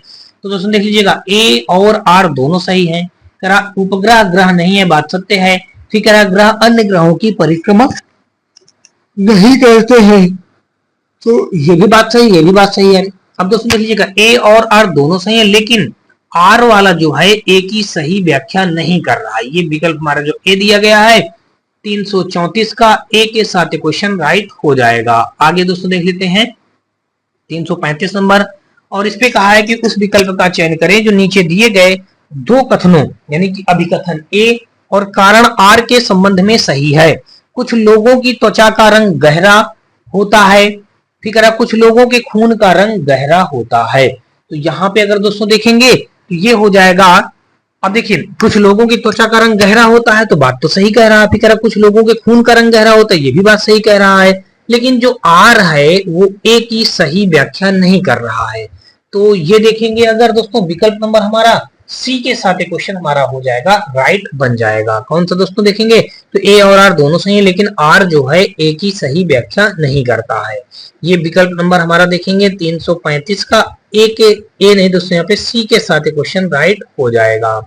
तो दोस्तों देख लीजिएगा ए और आर दोनों सही हैं। कह रहा उपग्रह ग्रह नहीं है, बात सत्य है। फिर कह रहा ग्रह अन्य ग्रहों की परिक्रमा नहीं करते हैं, तो ये भी बात सही, ये भी बात सही है। अब दोस्तों देख लीजिएगा ए और आर दोनों सही है, लेकिन आर वाला जो है ए की सही व्याख्या नहीं कर रहा है। ये विकल्प हमारा जो ए दिया गया है 334 का ए के साथ क्वेश्चन राइट हो जाएगा। आगे दोस्तों देख लेते हैं 335 नंबर, और इस पे कहा है कि उस विकल्प का चयन करें जो नीचे दिए गए 2 कथनों यानी कि अभिकथन ए और कारण आर के संबंध में सही है। कुछ लोगों की त्वचा का रंग गहरा होता है, फिर कुछ लोगों के खून का रंग गहरा होता है। तो यहाँ पे अगर दोस्तों देखेंगे तो ये हो जाएगा। अब देखिए कुछ लोगों की त्वचा का रंग गहरा होता है, तो बात तो सही कह रहा है। फिर कुछ लोगों के खून का रंग गहरा होता है, ये भी बात सही कह रहा है। लेकिन जो आर है वो ए की सही व्याख्या नहीं कर रहा है। तो ये देखेंगे अगर दोस्तों विकल्प नंबर हमारा सी के साथ क्वेश्चन हमारा हो जाएगा, राइट बन जाएगा। कौन सा दोस्तों देखेंगे तो ए और आर दोनों सही है, लेकिन आर जो है ए की सही व्याख्या नहीं करता है। ये विकल्प नंबर हमारा देखेंगे 335 का ए के ए नहीं दोस्तों, यहाँ पे सी के साथ क्वेश्चन राइट हो जाएगा।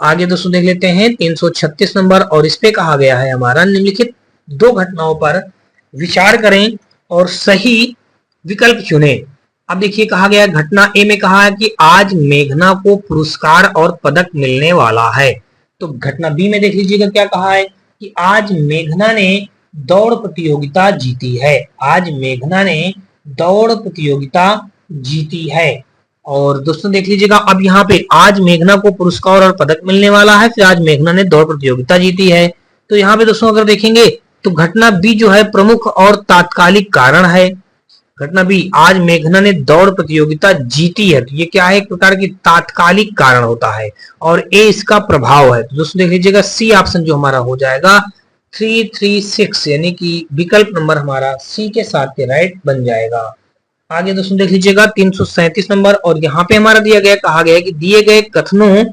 आगे दोस्तों देख लेते हैं 336 नंबर, और इस पे कहा गया है हमारा निम्नलिखित दो घटनाओं पर विचार करें और सही विकल्प चुने। अब देखिए कहा गया घटना ए में कहा है कि आज मेघना को पुरस्कार और पदक मिलने वाला है। तो घटना बी में देख लीजिएगा क्या कहा है कि आज मेघना ने दौड़ प्रतियोगिता जीती है। आज मेघना ने दौड़ प्रतियोगिता जीती है। और दोस्तों देख लीजिएगा अब यहाँ पे आज मेघना को पुरस्कार और पदक मिलने वाला है, फिर आज मेघना ने दौड़ प्रतियोगिता जीती है। तो यहाँ पे दोस्तों अगर देखेंगे तो घटना बी जो है प्रमुख और तात्कालिक कारण है। घटना बी आज मेघना ने दौड़ प्रतियोगिता जीती है, तो ये क्या है, एक प्रकार की तात्कालिक कारण होता है, और ए इसका प्रभाव है। तो दोस्तों देख लीजिएगा सी ऑप्शन जो हमारा हो जाएगा 336, यानी कि विकल्प नंबर हमारा सी के साथ के राइट बन जाएगा। आगे दोस्तों देख लीजिएगा 337 नंबर, और यहाँ पे हमारा दिया गया कहा गया कि दिए गए कथनों,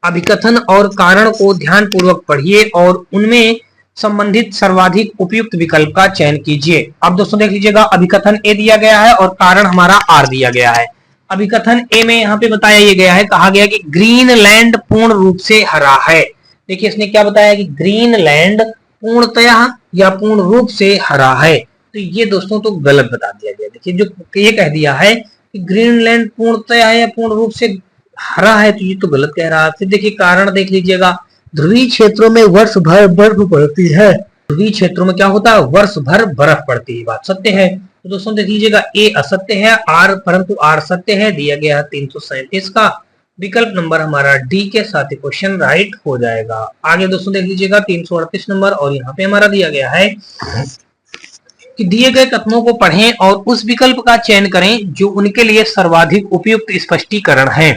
अभिकथन और कारण को ध्यान पूर्वक पढ़िए और उनमें संबंधित सर्वाधिक उपयुक्त विकल्प का चयन कीजिए। अब दोस्तों देख लीजिएगा अभिकथन ए दिया गया है और कारण हमारा आर दिया गया है। अभिकथन ए में यहाँ पे बताया ये गया है, कहा गया कि ग्रीनलैंड पूर्ण रूप से हरा है। देखिए इसने क्या बताया कि ग्रीनलैंड पूर्णतया या पूर्ण रूप से हरा है, तो ये दोस्तों तो गलत बता दिया गया। देखिए जो ये कह दिया है कि ग्रीनलैंड पूर्णतया या पूर्ण रूप से हरा है, तो ये तो गलत कह रहा है। फिर देखिए कारण देख लीजिएगा, ध्रुवीय क्षेत्रों में वर्ष भर बर्फ पड़ती है। ध्रुवीय क्षेत्रों में क्या होता है, वर्ष भर बर्फ पड़ती है, बात सत्य है। तो दोस्तों देख लीजिएगा ए असत्य है, आर परंतु आर सत्य है, दिया गया है 337 का। विकल्प नंबर हमारा डी के साथ क्वेश्चन राइट हो जाएगा। आगे दोस्तों देख लीजिएगा 338 नंबर, और यहाँ पे हमारा दिया गया है कि दिए गए कथनों को पढ़ें और उस विकल्प का चयन करें जो उनके लिए सर्वाधिक उपयुक्त स्पष्टीकरण है।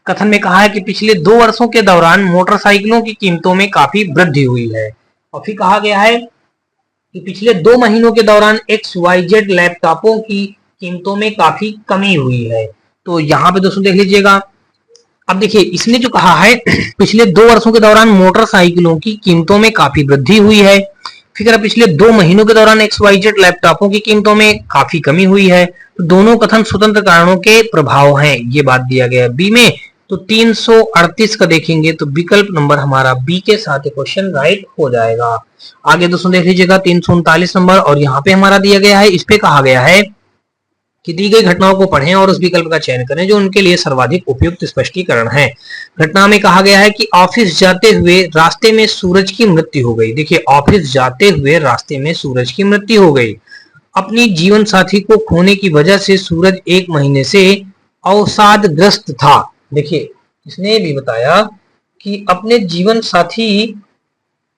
कथन में कहा है कि पिछले 2 वर्षों के दौरान मोटरसाइकिलों की कीमतों में काफी वृद्धि हुई है। और फिर कहा गया है कि पिछले 2 महीनों के दौरान XYZ लैपटॉपों की कीमतों में काफी कमी हुई है। तो यहाँ पे दोस्तों देख लीजिएगा, अब देखिए इसने जो कहा है पिछले 2 वर्षों के दौरान मोटरसाइकिलों की कीमतों में काफी वृद्धि हुई है, फिर पिछले 2 महीनों के दौरान XYZ लैपटॉपों की कीमतों में काफी कमी हुई है। तो दोनों कथन स्वतंत्र कारणों के प्रभाव हैं, ये बात दिया गया है बी में। तो 338 का देखेंगे तो विकल्प नंबर हमारा बी के साथ क्वेश्चन राइट हो जाएगा। आगे दोस्तों देख लीजिएगा 339 नंबर, और यहाँ पे हमारा दिया गया है, इस पे कहा गया है कि दी गई घटनाओं को पढ़ें और उस विकल्प का चयन करें जो उनके लिए सर्वाधिक उपयुक्त स्पष्टीकरण है। घटना में कहा गया है कि ऑफिस जाते हुए रास्ते में सूरज की मृत्यु हो गई। देखिए ऑफिस जाते हुए रास्ते में सूरज की मृत्यु हो गई। अपनी जीवन साथी को खोने की वजह से सूरज 1 महीने से अवसादग्रस्त था। देखिए इसने भी बताया कि अपने जीवन साथी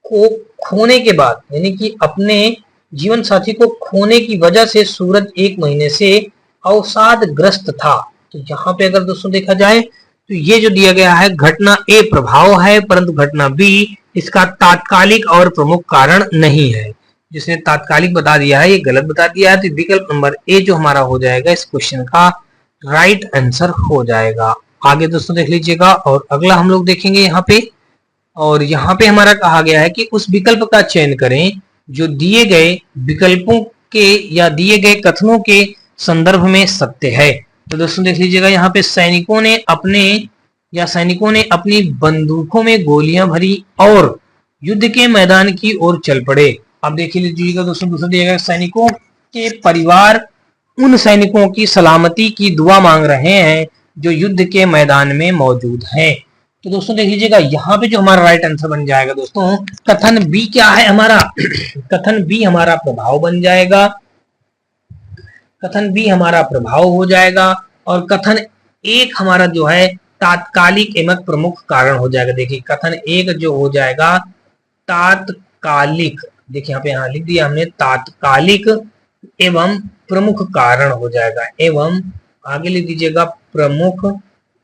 को खोने के बाद, यानी कि अपने जीवन साथी को खोने की वजह से सूरज 1 महीने से अवसादग्रस्त था। तो यहाँ पे अगर दोस्तों देखा जाए तो ये जो दिया गया है घटना ए प्रभाव है, परंतु घटना बी इसका तात्कालिक और प्रमुख कारण नहीं है। जिसने तात्कालिक बता दिया है ये गलत बता दिया है, तो विकल्प नंबर ए जो हमारा हो जाएगा इस क्वेश्चन का राइट आंसर हो जाएगा। आगे दोस्तों देख लीजिएगा, और अगला हम लोग देखेंगे यहाँ पे, और यहाँ पे हमारा कहा गया है कि उस विकल्प का चयन करें जो दिए गए विकल्पों के या दिए गए कथनों के संदर्भ में सत्य है। तो दोस्तों देख लीजिएगा यहाँ पे सैनिकों ने अपनी बंदूकों में गोलियां भरी और युद्ध के मैदान की ओर चल पड़े। अब देख लीजिएगा दोस्तों दूसरा दिया गया, सैनिकों के परिवार उन सैनिकों की सलामती की दुआ मांग रहे हैं जो युद्ध के मैदान में मौजूद हैं। तो दोस्तों देख लीजिएगा यहाँ पे जो हमारा राइट आंसर बन जाएगा दोस्तों, कथन बी क्या है हमारा कथन बी हमारा प्रभाव बन जाएगा। कथन बी हमारा प्रभाव हो जाएगा, और कथन एक हमारा जो है तात्कालिक एवं प्रमुख कारण हो जाएगा। देखिए कथन एक जो हो जाएगा तात्कालिक, देखिए यहाँ पे यहाँ लिख दिया हमने तात्कालिक एवं प्रमुख कारण हो जाएगा, एवं आगे लिख दीजिएगा प्रमुख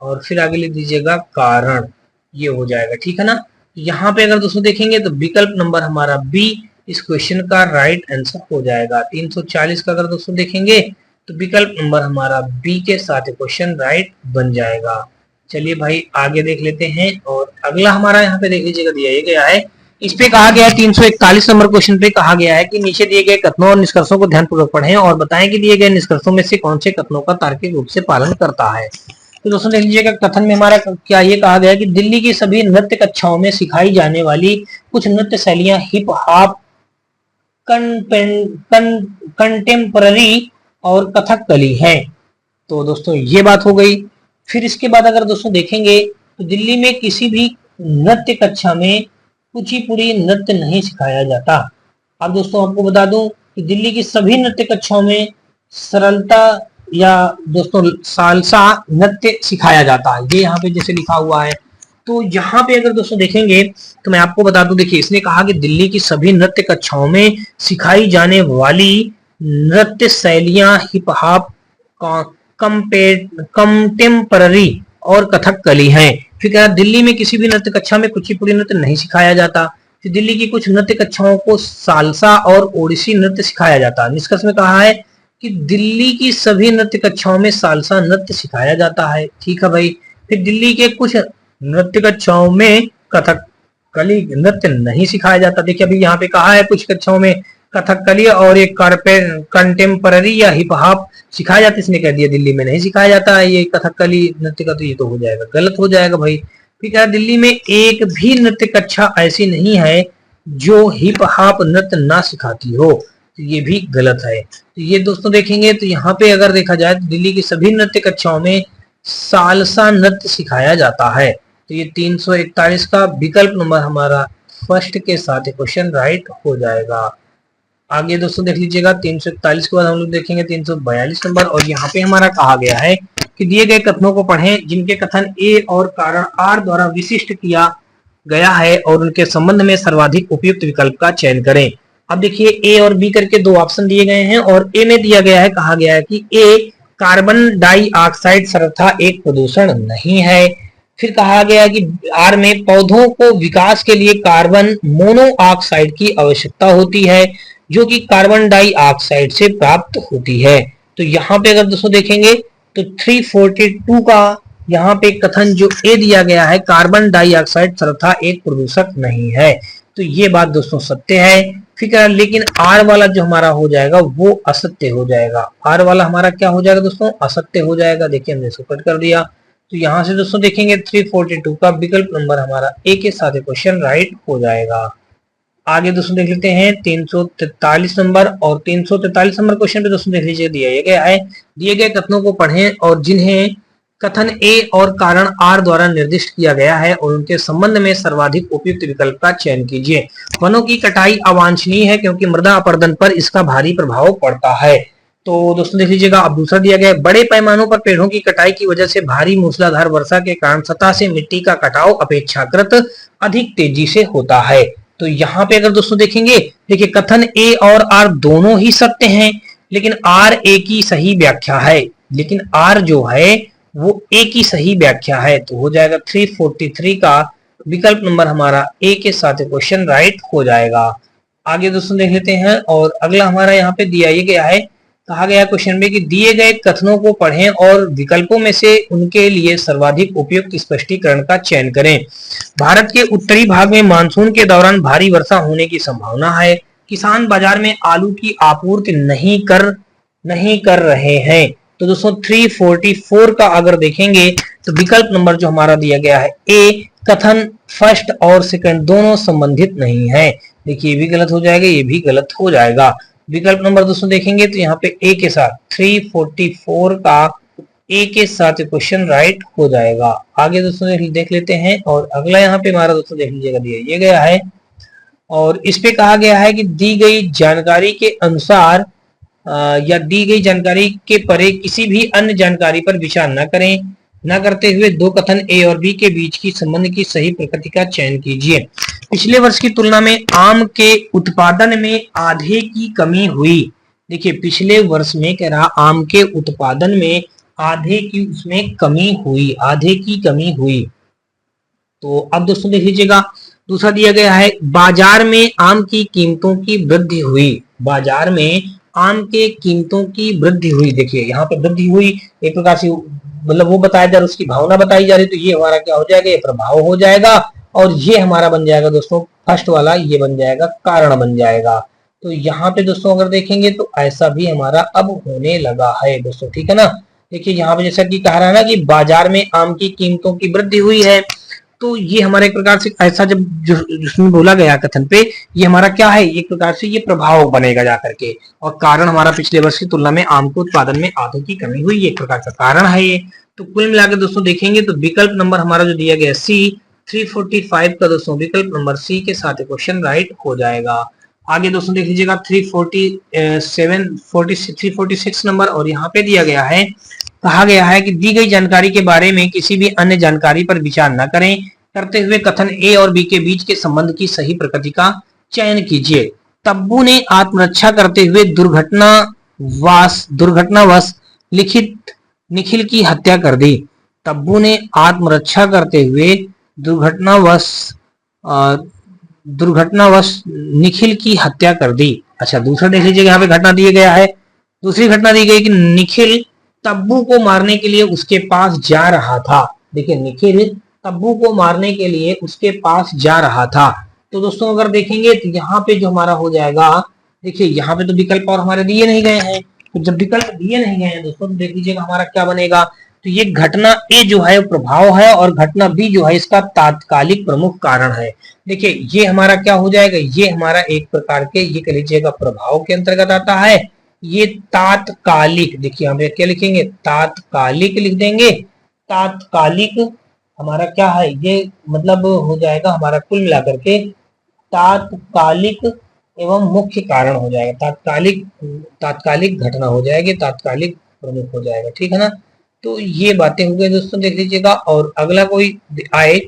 और फिर आगे लिख दीजिएगा कारण, ये हो जाएगा। ठीक है ना। यहाँ पे अगर दोस्तों देखेंगे तो विकल्प नंबर हमारा बी इस क्वेश्चन का राइट आंसर हो जाएगा। 340 का अगर दोस्तों देखेंगे तो विकल्प नंबर हमारा बी के साथ क्वेश्चन राइट बन जाएगा। चलिए भाई आगे देख लेते हैं। और अगला हमारा यहाँ पे देख लीजिएगा दिया गया है, इस पे कहा गया है 341 नंबर क्वेश्चन पे कहा गया है कि नीचे दिए गए कथनों और निष्कर्षों को ध्यानपूर्वक पढ़ें और बताएं कि दिए गए निष्कर्षों में से कौन से कथनों का तार्किक रूप से पालन करता है। तो दोस्तों देख लीजिएगा कथन में हमारा क्या ये कहा गया है कि दिल्ली की सभी नृत्य कक्षाओं में सिखाई जाने वाली कुछ नृत्य शैलियां हिप हॉप, कंटेम्पररी और कथकली है। तो दोस्तों ये बात हो गई। फिर इसके बाद अगर दोस्तों देखेंगे तो दिल्ली में किसी भी नृत्य कक्षा में कुचिपुड़ी नृत्य नहीं सिखाया जाता। अब दोस्तों आपको बता दूं कि दिल्ली की सभी नृत्य कक्षाओं में सरलता या दोस्तों सालसा नृत्य सिखाया जाता है, ये यहाँ पे जैसे लिखा हुआ है। तो यहाँ पे अगर दोस्तों देखेंगे तो मैं आपको बता दूं, देखिए इसने कहा कि दिल्ली की सभी नृत्य कक्षाओं में सिखाई जाने वाली नृत्य शैलियां हिप हॉप, कंटेम्पररी और कथकली हैं। फिर कहा दिल्ली में किसी भी नृत्य कक्षा में कुचिपुड़ी नृत्य नहीं सिखाया जाता। फिर दिल्ली की कुछ नृत्य कक्षाओं को सालसा और ओडिसी नृत्य सिखाया जाता। निष्कर्ष में कहा है कि दिल्ली की सभी नृत्य कक्षाओं में सालसा नृत्य सिखाया जाता है। ठीक है भाई। फिर दिल्ली के कुछ नृत्य कक्षाओं में कथकली नृत्य नहीं सिखाया जाता। देखिए अभी यहाँ पे कहा है कुछ कक्षाओं में कथकली और एक कंटेम्पररी या हिप हॉप सिखाया जाता है, इसने कह दिया दिल्ली में नहीं सिखाया जाता है ये कथकली नृत्य का, तो ये तो हो जाएगा गलत हो जाएगा भाई। फिर क्या दिल्ली में एक भी नृत्य कक्षा ऐसी नहीं है जो हिप हॉप नृत्य ना सिखाती हो, तो ये भी गलत है। तो ये दोस्तों देखेंगे तो यहाँ पे अगर देखा जाए तो दिल्ली की सभी नृत्य कक्षाओं में सालसा नृत्य सिखाया जाता है। तो ये 341 का विकल्प नंबर हमारा फर्स्ट के साथ क्वेश्चन राइट हो जाएगा। आगे दोस्तों देख लीजिएगा 341 के बाद हम लोग देखेंगे 342 नंबर, और यहाँ पे हमारा कहा गया है कि दिए गए कथनों को पढ़ें जिनके कथन ए और कारण आर द्वारा विशिष्ट किया गया है और उनके संबंध में सर्वाधिक उपयुक्त विकल्प का चयन करें। अब देखिए ए और बी करके दो ऑप्शन दिए गए हैं और ए में दिया गया है, कहा गया है कि ए कार्बन डाइऑक्साइड सर्वथा एक प्रदूषण नहीं है। फिर कहा गया कि आर में पौधों को विकास के लिए कार्बन मोनोऑक्साइड की आवश्यकता होती है जो कि कार्बन डाइऑक्साइड से प्राप्त होती है। तो यहाँ पे अगर दोस्तों देखेंगे तो 342 का यहाँ पे कथन जो ए दिया गया है कार्बन डाइऑक्साइड सर्वथा एक प्रदूषक नहीं है, तो ये बात दोस्तों सत्य है। फिर लेकिन आर वाला जो हमारा हो जाएगा वो असत्य हो जाएगा। आर वाला हमारा क्या हो जाएगा दोस्तों, असत्य हो जाएगा। देखिए हमने इसको कट कर दिया। तो यहाँ से दोस्तों देखेंगे 342 का विकल्प नंबर हमारा ए के साथ क्वेश्चन राइट हो जाएगा। आगे दोस्तों देख लेते हैं 343 नंबर, और 343 नंबर क्वेश्चन पे दोस्तों देख लीजिए दिया गया है, दिए गए कथनों को पढ़ें और जिन्हें कथन ए और कारण आर द्वारा निर्दिष्ट किया गया है और उनके संबंध में सर्वाधिक उपयुक्त विकल्प का चयन कीजिए। वनों की कटाई अवांछनीय है क्योंकि मृदा अपरदन पर इसका भारी प्रभाव पड़ता है। तो दोस्तों देख लीजिएगा अब दूसरा दिया गया है, बड़े पैमानों पर पेड़ों की कटाई की वजह से भारी मूसलाधार वर्षा के कारण सतह से मिट्टी का कटाव अपेक्षाकृत अधिक तेजी से होता है। तो यहाँ पे अगर दोस्तों देखेंगे, देखिए कथन ए और आर दोनों ही सत्य हैं, लेकिन आर ए की सही व्याख्या है, लेकिन आर जो है वो ए की सही व्याख्या है। तो हो जाएगा 343 का विकल्प नंबर हमारा ए के साथ क्वेश्चन राइट हो जाएगा। आगे दोस्तों देख लेते हैं, और अगला हमारा यहाँ पे दिया ये गया है, कहा गया क्वेश्चन में कि दिए गए कथनों को पढ़ें और विकल्पों में से उनके लिए सर्वाधिक उपयुक्त स्पष्टीकरण का चयन करें। भारत के उत्तरी भाग में मानसून के दौरान भारी वर्षा होने की संभावना है। किसान बाजार में आलू की आपूर्ति नहीं कर रहे हैं। तो दोस्तों 344 का अगर देखेंगे तो विकल्प नंबर जो हमारा दिया गया है ए, कथन फर्स्ट और सेकंड दोनों संबंधित नहीं है। देखिए ये भी गलत हो जाएगा, ये भी गलत हो जाएगा। विकल्प नंबर दोस्तों देखेंगे तो यहाँ पे ए के साथ 344 का ए के साथ क्वेश्चन राइट हो जाएगा। आगे दोस्तों देख लेते हैं, और अगला यहाँ पे हमारा दोस्तों देख लीजिएगा दिया ये गया है, और इस पे कहा गया है कि दी गई जानकारी के अनुसार या दी गई जानकारी के परे किसी भी अन्य जानकारी पर विचार न करते हुए दो कथन ए और बी के बीच की संबंध की सही प्रकृति का चयन कीजिए। पिछले वर्ष की तुलना में आम के उत्पादन में आधे की कमी हुई। देखिए पिछले वर्ष में कह रहा आम के उत्पादन में आधे की उसमें कमी हुई, आधे की कमी हुई। तो अब दोस्तों देख लीजिएगा, दूसरा दिया गया है बाजार में आम की कीमतों की वृद्धि हुई। बाजार में आम के कीमतों की वृद्धि हुई। देखिए यहाँ पे वृद्धि हुई, एक प्रकार से मतलब वो बताया जा रहा है, उसकी भावना बताई जा रही, तो ये हमारा क्या हो जाएगा, ये प्रभाव हो जाएगा। और ये हमारा बन जाएगा दोस्तों फर्स्ट वाला, ये बन जाएगा कारण बन जाएगा। तो यहाँ पे दोस्तों अगर देखेंगे तो ऐसा भी हमारा अब होने लगा है दोस्तों, ठीक है ना। देखिए यहाँ पे जैसा कि कह रहा है ना कि बाजार में आम की कीमतों की वृद्धि हुई है, तो ये हमारे एक प्रकार से ऐसा जब जिसमें बोला गया कथन पे, ये हमारा क्या है, एक प्रकार से ये प्रभाव बनेगा जाकर के। और कारण हमारा पिछले वर्ष की तुलना में आम के उत्पादन में आधे की कमी हुई, ये एक प्रकार का कारण है ये। तो कुल मिलाकर दोस्तों देखेंगे तो विकल्प नंबर हमारा जो दिया गया सी 345 का दोस्तों विकल्प नंबर सी के साथ क्वेश्चन राइट हो जाएगा। आगे दोस्तों देख लीजिएगा 346 नंबर, और यहाँ पे दिया गया है, कहा गया है कि दी गई जानकारी के बारे में किसी भी अन्य जानकारी पर विचार न करें, करते हुए कथन ए और बी के बीच के संबंध की सही प्रकृति का चयन कीजिए। तब्बू ने आत्मरक्षा करते हुए दुर्घटनावश लिखित निखिल की हत्या कर दी। तब्बू ने आत्मरक्षा करते हुए दुर्घटनावश निखिल की हत्या कर दी। अच्छा दूसरा देख लीजिए, यहाँ पे घटना दिया गया है, दूसरी घटना दी गई कि निखिल तब्बू को मारने के लिए उसके पास जा रहा था। देखिए निखिल तब्बू को मारने के लिए उसके पास जा रहा था। तो दोस्तों अगर देखेंगे तो यहाँ पे जो हमारा हो जाएगा, देखिए यहाँ पे तो विकल्प और हमारे दिए नहीं गए हैं, तो जब विकल्प दिए नहीं गए हैं दोस्तों तो देख लीजिएगा हमारा क्या बनेगा। तो ये घटना ए जो है प्रभाव है, और घटना बी जो है इसका तात्कालिक प्रमुख कारण है। देखिए ये हमारा क्या हो जाएगा, ये हमारा एक प्रकार के ये कह लीजिएगा प्रभाव के अंतर्गत आता है। ये तात्कालिक, देखिए यहाँ पे क्या लिखेंगे, तात्कालिक लिख देंगे। तात्कालिक हमारा क्या है, ये मतलब हो जाएगा हमारा कुल मिलाकर के तात्कालिक एवं मुख्य कारण हो जाएगा। तात्कालिक घटना हो जाएगी, तात्कालिक प्रमुख हो जाएगा, ठीक है ना। तो ये बातें हो गई दोस्तों, देख लीजिएगा। और अगला कोई आए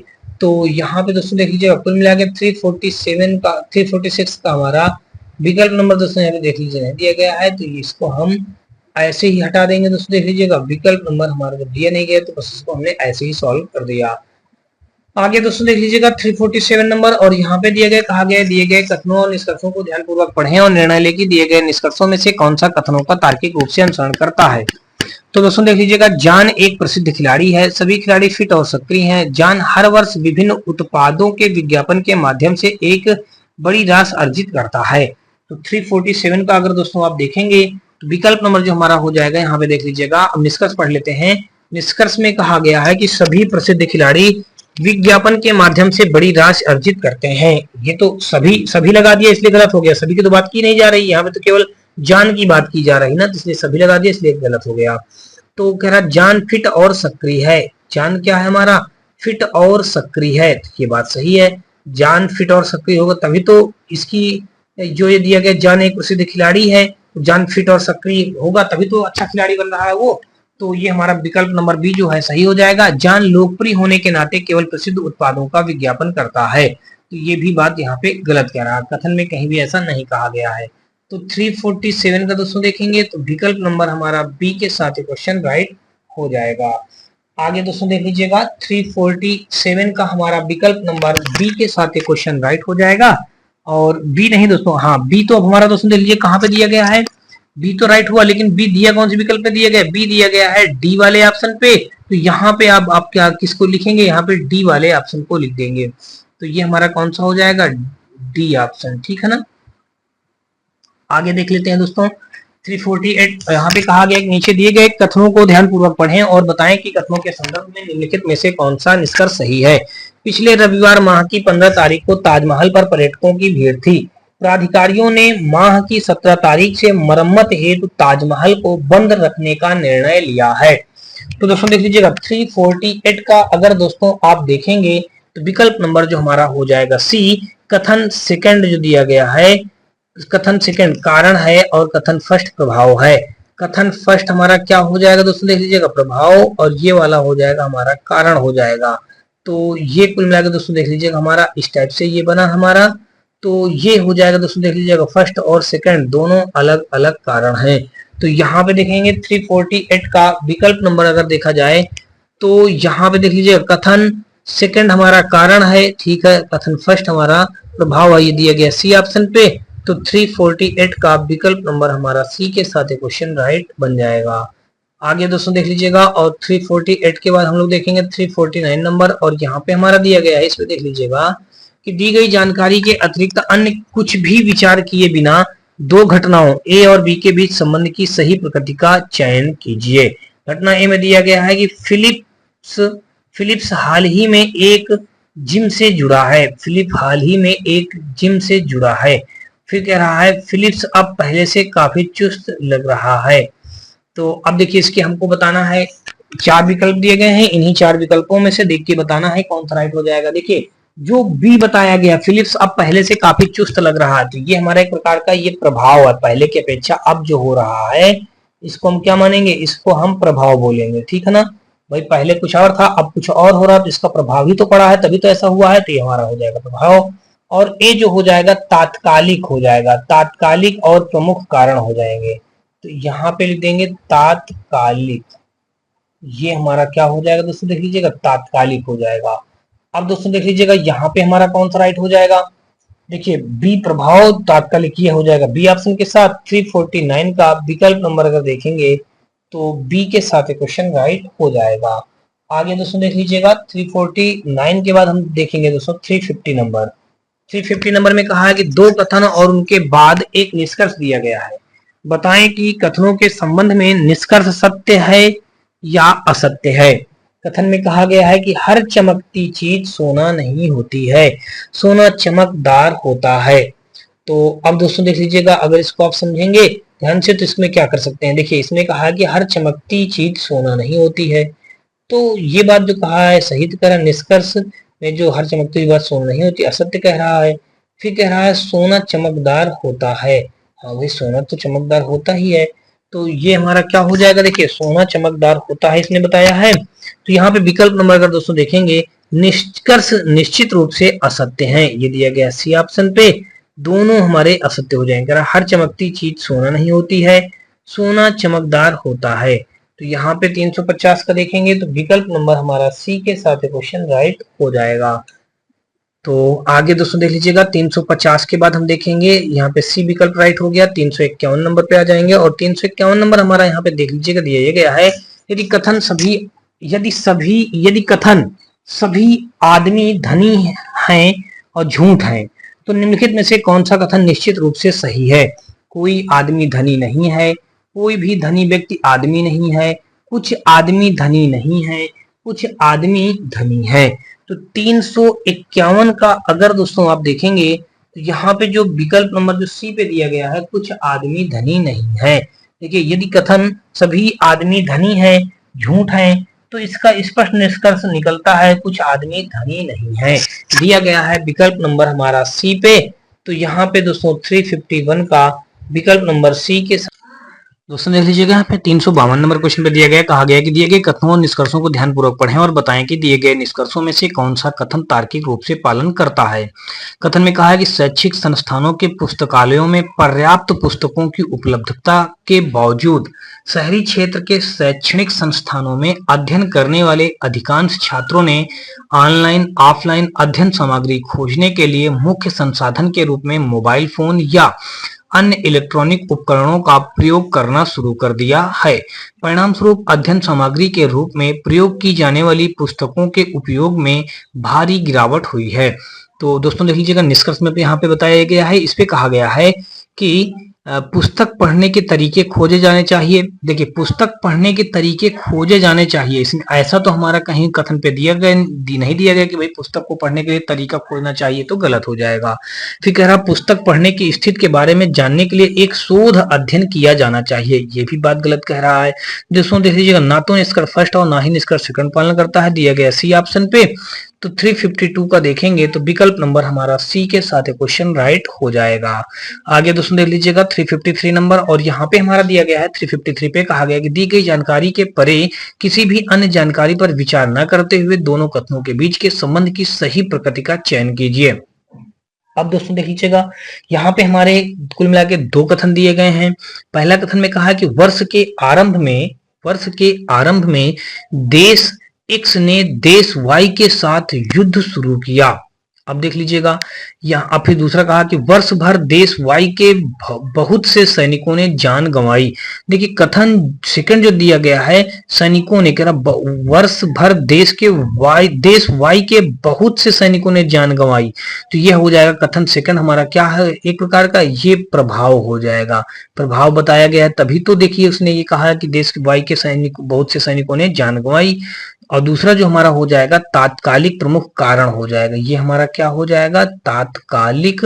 तो यहाँ पे दोस्तों देख लीजिएगा, कुल मिला के 346 का हमारा विकल्प नंबर दोस्तों यहाँ पे देख लीजिए नहीं दिया गया है, तो इसको हम ऐसे ही हटा देंगे दोस्तों। देख लीजिएगा विकल्प नंबर हमारा जब दिया नहीं गया तो बस इसको हमने ऐसे ही सॉल्व कर दिया। आगे दोस्तों देख लीजिएगा 347 नंबर, और यहाँ पे दिए गए कहा गया दिए गए कथनों और निष्कर्षों को ध्यानपूर्वक पढ़ें और निर्णय लें कि दिए गए निष्कर्षों में से कौन सा कथनों का तार्किक रूप से अनुसरण करता है। तो दोस्तों देख लीजिएगा, जान एक प्रसिद्ध खिलाड़ी है, सभी खिलाड़ी फिट और सक्रिय हैं। जान हर वर्ष विभिन्न उत्पादों के विज्ञापन के माध्यम से एक बड़ी राशि अर्जित करता है। तो 347 का अगर दोस्तों आप देखेंगे तो विकल्प नंबर जो हमारा हो जाएगा यहाँ पे देख लीजिएगा। अब निष्कर्ष पढ़ लेते हैं। निष्कर्ष में कहा गया है कि सभी प्रसिद्ध खिलाड़ी विज्ञापन के माध्यम से बड़ी राशि अर्जित करते हैं। ये तो सभी लगा दिया इसलिए गलत हो गया, सभी की तो बात की नहीं जा रही, यहाँ पे तो केवल जान की बात की जा रही ना, तो इसलिए सभी लगा दिया इसलिए गलत हो गया। तो कह रहा जान फिट और सक्रिय है। जान क्या है हमारा, फिट और सक्रिय है, तो ये बात सही है। जान फिट और सक्रिय होगा तभी तो इसकी जो ये दिया गया जान एक प्रसिद्ध खिलाड़ी है, जान फिट और सक्रिय होगा तभी तो अच्छा खिलाड़ी बन रहा है वो। तो ये हमारा विकल्प नंबर बी जो है सही हो जाएगा। जान लोकप्रिय होने के नाते केवल प्रसिद्ध उत्पादों का विज्ञापन करता है, तो ये भी बात यहाँ पे गलत कह रहा है, कथन में कहीं भी ऐसा नहीं कहा गया है। तो 347 का दोस्तों देखेंगे तो विकल्प नंबर हमारा बी के साथ क्वेश्चन राइट हो जाएगा। आगे दोस्तों देख लीजिएगा 347 का हमारा विकल्प नंबर बी के साथ क्वेश्चन राइट हो जाएगा। और बी नहीं दोस्तों, हाँ बी तो अब हमारा दोस्तों देख लीजिए कहाँ पे दिया गया है, बी तो राइट हुआ, लेकिन बी दिया कौन से विकल्प पे दिया गया, बी दिया गया है डी वाले ऑप्शन पे। तो यहाँ पे आप क्या किसको लिखेंगे, यहाँ पे डी वाले ऑप्शन को लिख देंगे। तो ये हमारा कौन सा हो जाएगा, डी ऑप्शन, ठीक है ना। आगे देख लेते हैं दोस्तों 348, यहाँ पे कहा गया नीचे दिए गए कथनों को ध्यानपूर्वक पढ़ें और बताएं कि कथनों के संदर्भ में निम्नलिखित में से कौन सा निष्कर्ष सही है। पिछले रविवार माह की 15 तारीख को ताजमहल पर पर्यटकों की भीड़ थी। प्राधिकारियों ने माह की 17 तारीख से मरम्मत हेतु ताजमहल को बंद रखने का निर्णय लिया है। तो दोस्तों देख लीजिएगा 348 का अगर दोस्तों आप देखेंगे तो विकल्प नंबर जो हमारा हो जाएगा सी, कथन सेकंड जो दिया गया है, कथन सेकंड कारण है और कथन फर्स्ट प्रभाव है। कथन फर्स्ट हमारा क्या हो जाएगा दोस्तों देख लीजिएगा, प्रभाव, और ये वाला हो जाएगा हमारा कारण हो जाएगा। तो ये कुल मिलाकर दोस्तों देख लीजिएगा हमारा इस टाइप से ये बना हमारा। तो ये हो जाएगा दोस्तों, देख लीजिएगा फर्स्ट और सेकंड दोनों अलग अलग कारण हैं। तो यहाँ पे देखेंगे 348 का विकल्प नंबर अगर देखा जाए तो यहाँ पे देख लीजिएगा कथन सेकंड हमारा कारण है, ठीक है, कथन फर्स्ट हमारा प्रभाव है, ये दिया गया सी ऑप्शन पे। तो 348 का विकल्प नंबर हमारा सी के साथ क्वेश्चन राइट बन जाएगा। आगे दोस्तों देख लीजिएगा, और 348 के बाद हम लोग देखेंगे 349 नंबर, और यहाँ पे हमारा दिया गया है, इस पे देख लीजिएगा कि दी गई जानकारी के अतिरिक्त अन्य कुछ भी विचार किए बिना दो घटनाओं ए और बी के बीच संबंध की सही प्रकृति का चयन कीजिए। घटना ए में दिया गया है कि फिलिप्स हाल ही में एक जिम से जुड़ा है। फिलिप हाल ही में एक जिम से जुड़ा है। फिर कह रहा है फिलिप्स अब पहले से काफी चुस्त लग रहा है। तो अब देखिए इसके हमको बताना है, चार विकल्प दिए गए हैं, इन्हीं चार विकल्पों में से देख के बताना है कौन सा राइट हो जाएगा। देखिए जो बी बताया गया, फिलिप्स अब पहले से काफी चुस्त लग रहा है, तो ये हमारा एक प्रकार का ये प्रभाव है, पहले की अपेक्षा अब जो हो रहा है इसको हम क्या मानेंगे, इसको हम प्रभाव बोलेंगे, ठीक है ना भाई। पहले कुछ और था अब कुछ और हो रहा है, तो इसका प्रभाव ही तो पड़ा है तभी तो ऐसा हुआ है, तो ये हमारा हो जाएगा प्रभाव। और ए जो हो जाएगा तात्कालिक हो जाएगा, तात्कालिक और प्रमुख कारण हो जाएंगे, तो यहाँ पे लिख देंगे तात्कालिक, ये हमारा क्या हो जाएगा दोस्तों, देख लीजिएगा तात्कालिक हो जाएगा। अब दोस्तों देख लीजिएगा यहाँ पे हमारा कौन सा राइट हो जाएगा, देखिए बी प्रभाव तात्कालिक ये हो जाएगा बी ऑप्शन के साथ। 349 का विकल्प नंबर अगर देखेंगे तो बी के साथ क्वेश्चन राइट हो जाएगा। आगे दोस्तों देख लीजिएगा 349 के बाद हम देखेंगे दोस्तों 350 नंबर। 350 नंबर में कहा है कि दो कथन और उनके बाद एक निष्कर्ष दिया गया है, बताएं कि कथनों के संबंध में निष्कर्ष सत्य है या असत्य है। कथन में कहा गया है कि हर चमकती चीज सोना नहीं होती है, सोना चमकदार होता है। तो अब दोस्तों देख लीजिएगा, अगर इसको आप समझेंगे ध्यान से तो इसमें क्या कर सकते हैं, देखिए इसमें कहा है कि हर चमकती चीज सोना नहीं होती है, तो ये बात जो कहा है सही तो कह रहा है, निष्कर्ष में जो हर चमकती हुई बात सोना नहीं होती असत्य कह रहा है। फिर कह रहा है सोना चमकदार होता है, हाँ भाई सोना तो चमकदार होता ही है, तो ये हमारा क्या हो जाएगा, देखिए सोना चमकदार होता है इसने बताया है। तो यहाँ पे विकल्प नंबर अगर दोस्तों देखेंगे निष्कर्ष निश्चित रूप से असत्य है, ये दिया गया सी ऑप्शन पे, दोनों हमारे असत्य हो जाएंगे। हर चमकती चीज सोना नहीं होती है, सोना चमकदार होता है। तो यहाँ पे 350 का देखेंगे तो विकल्प नंबर हमारा सी के साथ क्वेश्चन राइट हो जाएगा। तो आगे दोस्तों देख लीजिएगा 350 के बाद हम देखेंगे यहाँ पे सी विकल्प राइट हो गया। 351 नंबर पे आ जाएंगे, और 351 नंबर हमारा यहाँ पे देख लीजिएगा दिया गया है यदि कथन सभी आदमी धनी हैं और झूठ हैं तो निम्नलिखित में से कौन सा कथन निश्चित रूप से सही है। कोई आदमी धनी नहीं है, कोई भी धनी व्यक्ति आदमी नहीं है, कुछ आदमी धनी नहीं है, कुछ आदमी धनी है। तो 351 का अगर दोस्तों आप देखेंगे तो यहाँ पे जो विकल्प नंबर जो सी पे दिया गया है कुछ आदमी धनी नहीं है। देखिए यदि कथन सभी आदमी धनी है झूठ है तो इसका स्पष्ट निष्कर्ष निकलता है कुछ आदमी धनी नहीं है, दिया गया है विकल्प नंबर हमारा सी पे। तो यहाँ पे दोस्तों 351 का विकल्प नंबर सी के दोस्तों देख लीजिएगा यहाँ पे 352 नंबर क्वेश्चन पे दिया गया, कहा गया कि दिए गए कथनों और निष्कर्षों को ध्यानपूर्वक पढ़ें और बताएं कि दिए गए निष्कर्षों में से कौन सा कथन तार्किक रूप से पालन करता है। कथन में कहा है कि शैक्षिक संस्थानों के पुस्तकालयों में पर्याप्त पुस्तकों की उपलब्धता के बावजूद शहरी क्षेत्र के शैक्षणिक संस्थानों में अध्ययन करने वाले अधिकांश छात्रों ने ऑनलाइन ऑफलाइन अध्ययन सामग्री खोजने के लिए मुख्य संसाधन के रूप में मोबाइल फोन या अन्य इलेक्ट्रॉनिक उपकरणों का प्रयोग करना शुरू कर दिया है। परिणाम स्वरूप अध्ययन सामग्री के रूप में प्रयोग की जाने वाली पुस्तकों के उपयोग में भारी गिरावट हुई है। तो दोस्तों देख लीजिएगा निष्कर्ष में यहाँ पे बताया गया है, इस पे कहा गया है कि पुस्तक पढ़ने के तरीके खोजे जाने चाहिए। देखिए पुस्तक पढ़ने के तरीके खोजे जाने चाहिए, इसमें ऐसा तो हमारा कहीं कथन पे नहीं दिया गया कि भाई पुस्तक को पढ़ने के लिए तरीका खोजना चाहिए, तो गलत हो जाएगा। फिर कह रहा पुस्तक पढ़ने की स्थिति के बारे में जानने के लिए एक शोध अध्ययन किया जाना चाहिए, ये भी बात गलत कह रहा है। दोस्तों देख लीजिएगा ना तो निष्कर्ष फर्स्ट और ना ही निष्कर्ष सेकंड पालन करता है, दिया गया सी ऑप्शन पे। तो 352 का देखेंगे तो विकल्प नंबर हमारा सी के साथ क्वेश्चन राइट हो जाएगा। आगे दोस्तों देख लीजिएगा 353 नंबर, और यहाँ पे हमारा दिया गया है 353 पे कहा गया कि दी गई जानकारी के परे किसी भी अन्य जानकारी पर विचार न करते हुए दोनों कथनों के बीच के संबंध की सही प्रकृति का चयन कीजिए। अब दोस्तों देख लीजिएगा, यहाँ पे हमारे कुल मिला के 2 कथन दिए गए हैं। पहला कथन में कहा है कि वर्ष के आरंभ में देश X ने देश Y के साथ युद्ध शुरू किया। अब देख लीजिएगा, यहाँ अब फिर दूसरा कहा कि वर्ष भर देश Y के बहुत से सैनिकों ने जान गंवाई। देखिए कथन सेकंड जो दिया गया है, सैनिकों ने, कह रहा वर्ष भर देश Y के बहुत से सैनिकों ने जान गंवाई। तो ये हो जाएगा कथन सेकंड हमारा क्या है, एक प्रकार का ये प्रभाव हो जाएगा, प्रभाव बताया गया है। तभी तो देखिए उसने ये कहा है कि देश के Y के सैनिक बहुत से सैनिकों ने जान गंवाई। और दूसरा जो हमारा हो जाएगा तात्कालिक प्रमुख कारण हो जाएगा, ये हमारा क्या हो जाएगा, तात्कालिक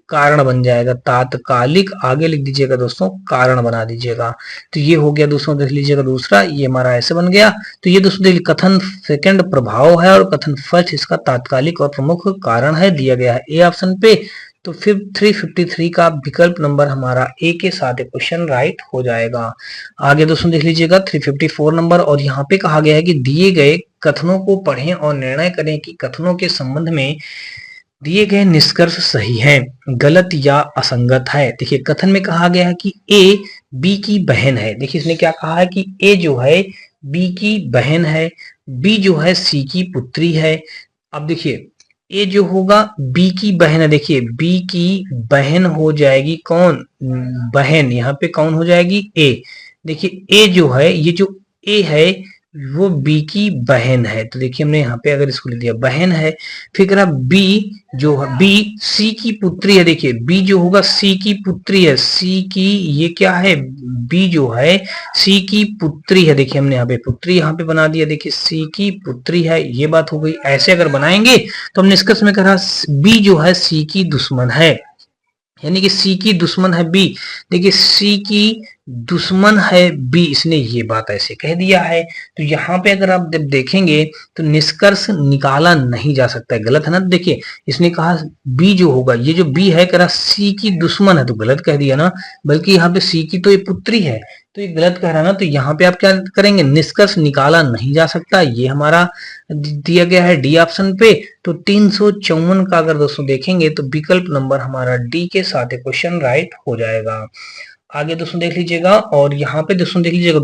कारण बन जाएगा। तात्कालिक आगे लिख दीजिएगा दोस्तों, कारण बना दीजिएगा। तो ये हो गया दोस्तों, देख लीजिएगा दूसरा, ये हमारा ऐसे बन गया। तो ये दोस्तों देखिए कथन सेकंड प्रभाव है और कथन फर्स्ट इसका तात्कालिक और प्रमुख कारण है, दिया गया है ए ऑप्शन पे। तो फिर 353 का विकल्प नंबर हमारा ए के साथ क्वेश्चन राइट हो जाएगा। आगे दोस्तों देख लीजिएगा 354 नंबर, और यहाँ पे कहा गया है कि दिए गए कथनों को पढ़ें और निर्णय करें कि कथनों के संबंध में दिए गए निष्कर्ष सही हैं, गलत या असंगत है। देखिए कथन में कहा गया है कि ए बी की बहन है। देखिए इसने क्या कहा है कि ए जो है बी की बहन है, बी जो है सी की पुत्री है। अब देखिए ए जो होगा बी की बहन है, देखिए बी की बहन हो जाएगी कौन, बहन, यहाँ पे कौन हो जाएगी, ए। देखिए ए जो है, ये जो ए है वो बी की बहन है। तो देखिए हमने यहाँ पे अगर इसको लिख दिया बहन है, फिर कह रहा बी जो है बी सी की पुत्री है। देखिए बी जो होगा सी की पुत्री है, सी की ये क्या है, बी जो है सी की पुत्री है। देखिए हमने यहाँ पे पुत्री यहाँ पे बना दिया, देखिए सी की पुत्री है, ये बात हो गई। ऐसे अगर बनाएंगे तो हम निष्कर्ष में कह रहा बी जो है सी की दुश्मन है, यानी कि सी की दुश्मन है बी। देखिए सी की दुश्मन है बी, इसने ये बात ऐसे कह दिया है। तो यहाँ पे अगर आप जब देखेंगे तो निष्कर्ष निकाला नहीं जा सकता है, गलत है ना। देखिए इसने कहा बी जो होगा, ये जो बी है कह रहा सी की दुश्मन है, तो गलत कह दिया ना, बल्कि यहाँ पे सी की तो ये पुत्री है, तो ये गलत कह रहा है ना। तो यहाँ पे आप क्या करेंगे, निष्कर्ष निकाला नहीं जा सकता, ये हमारा दिया गया है डी ऑप्शन पे। तो 354 का अगर दोस्तों देखेंगे तो विकल्प नंबर हमारा डी के साथ क्वेश्चन राइट हो जाएगा। आगे दोस्तों देख लीजिएगा, और यहाँ पे दोस्तों देख लीजिएगा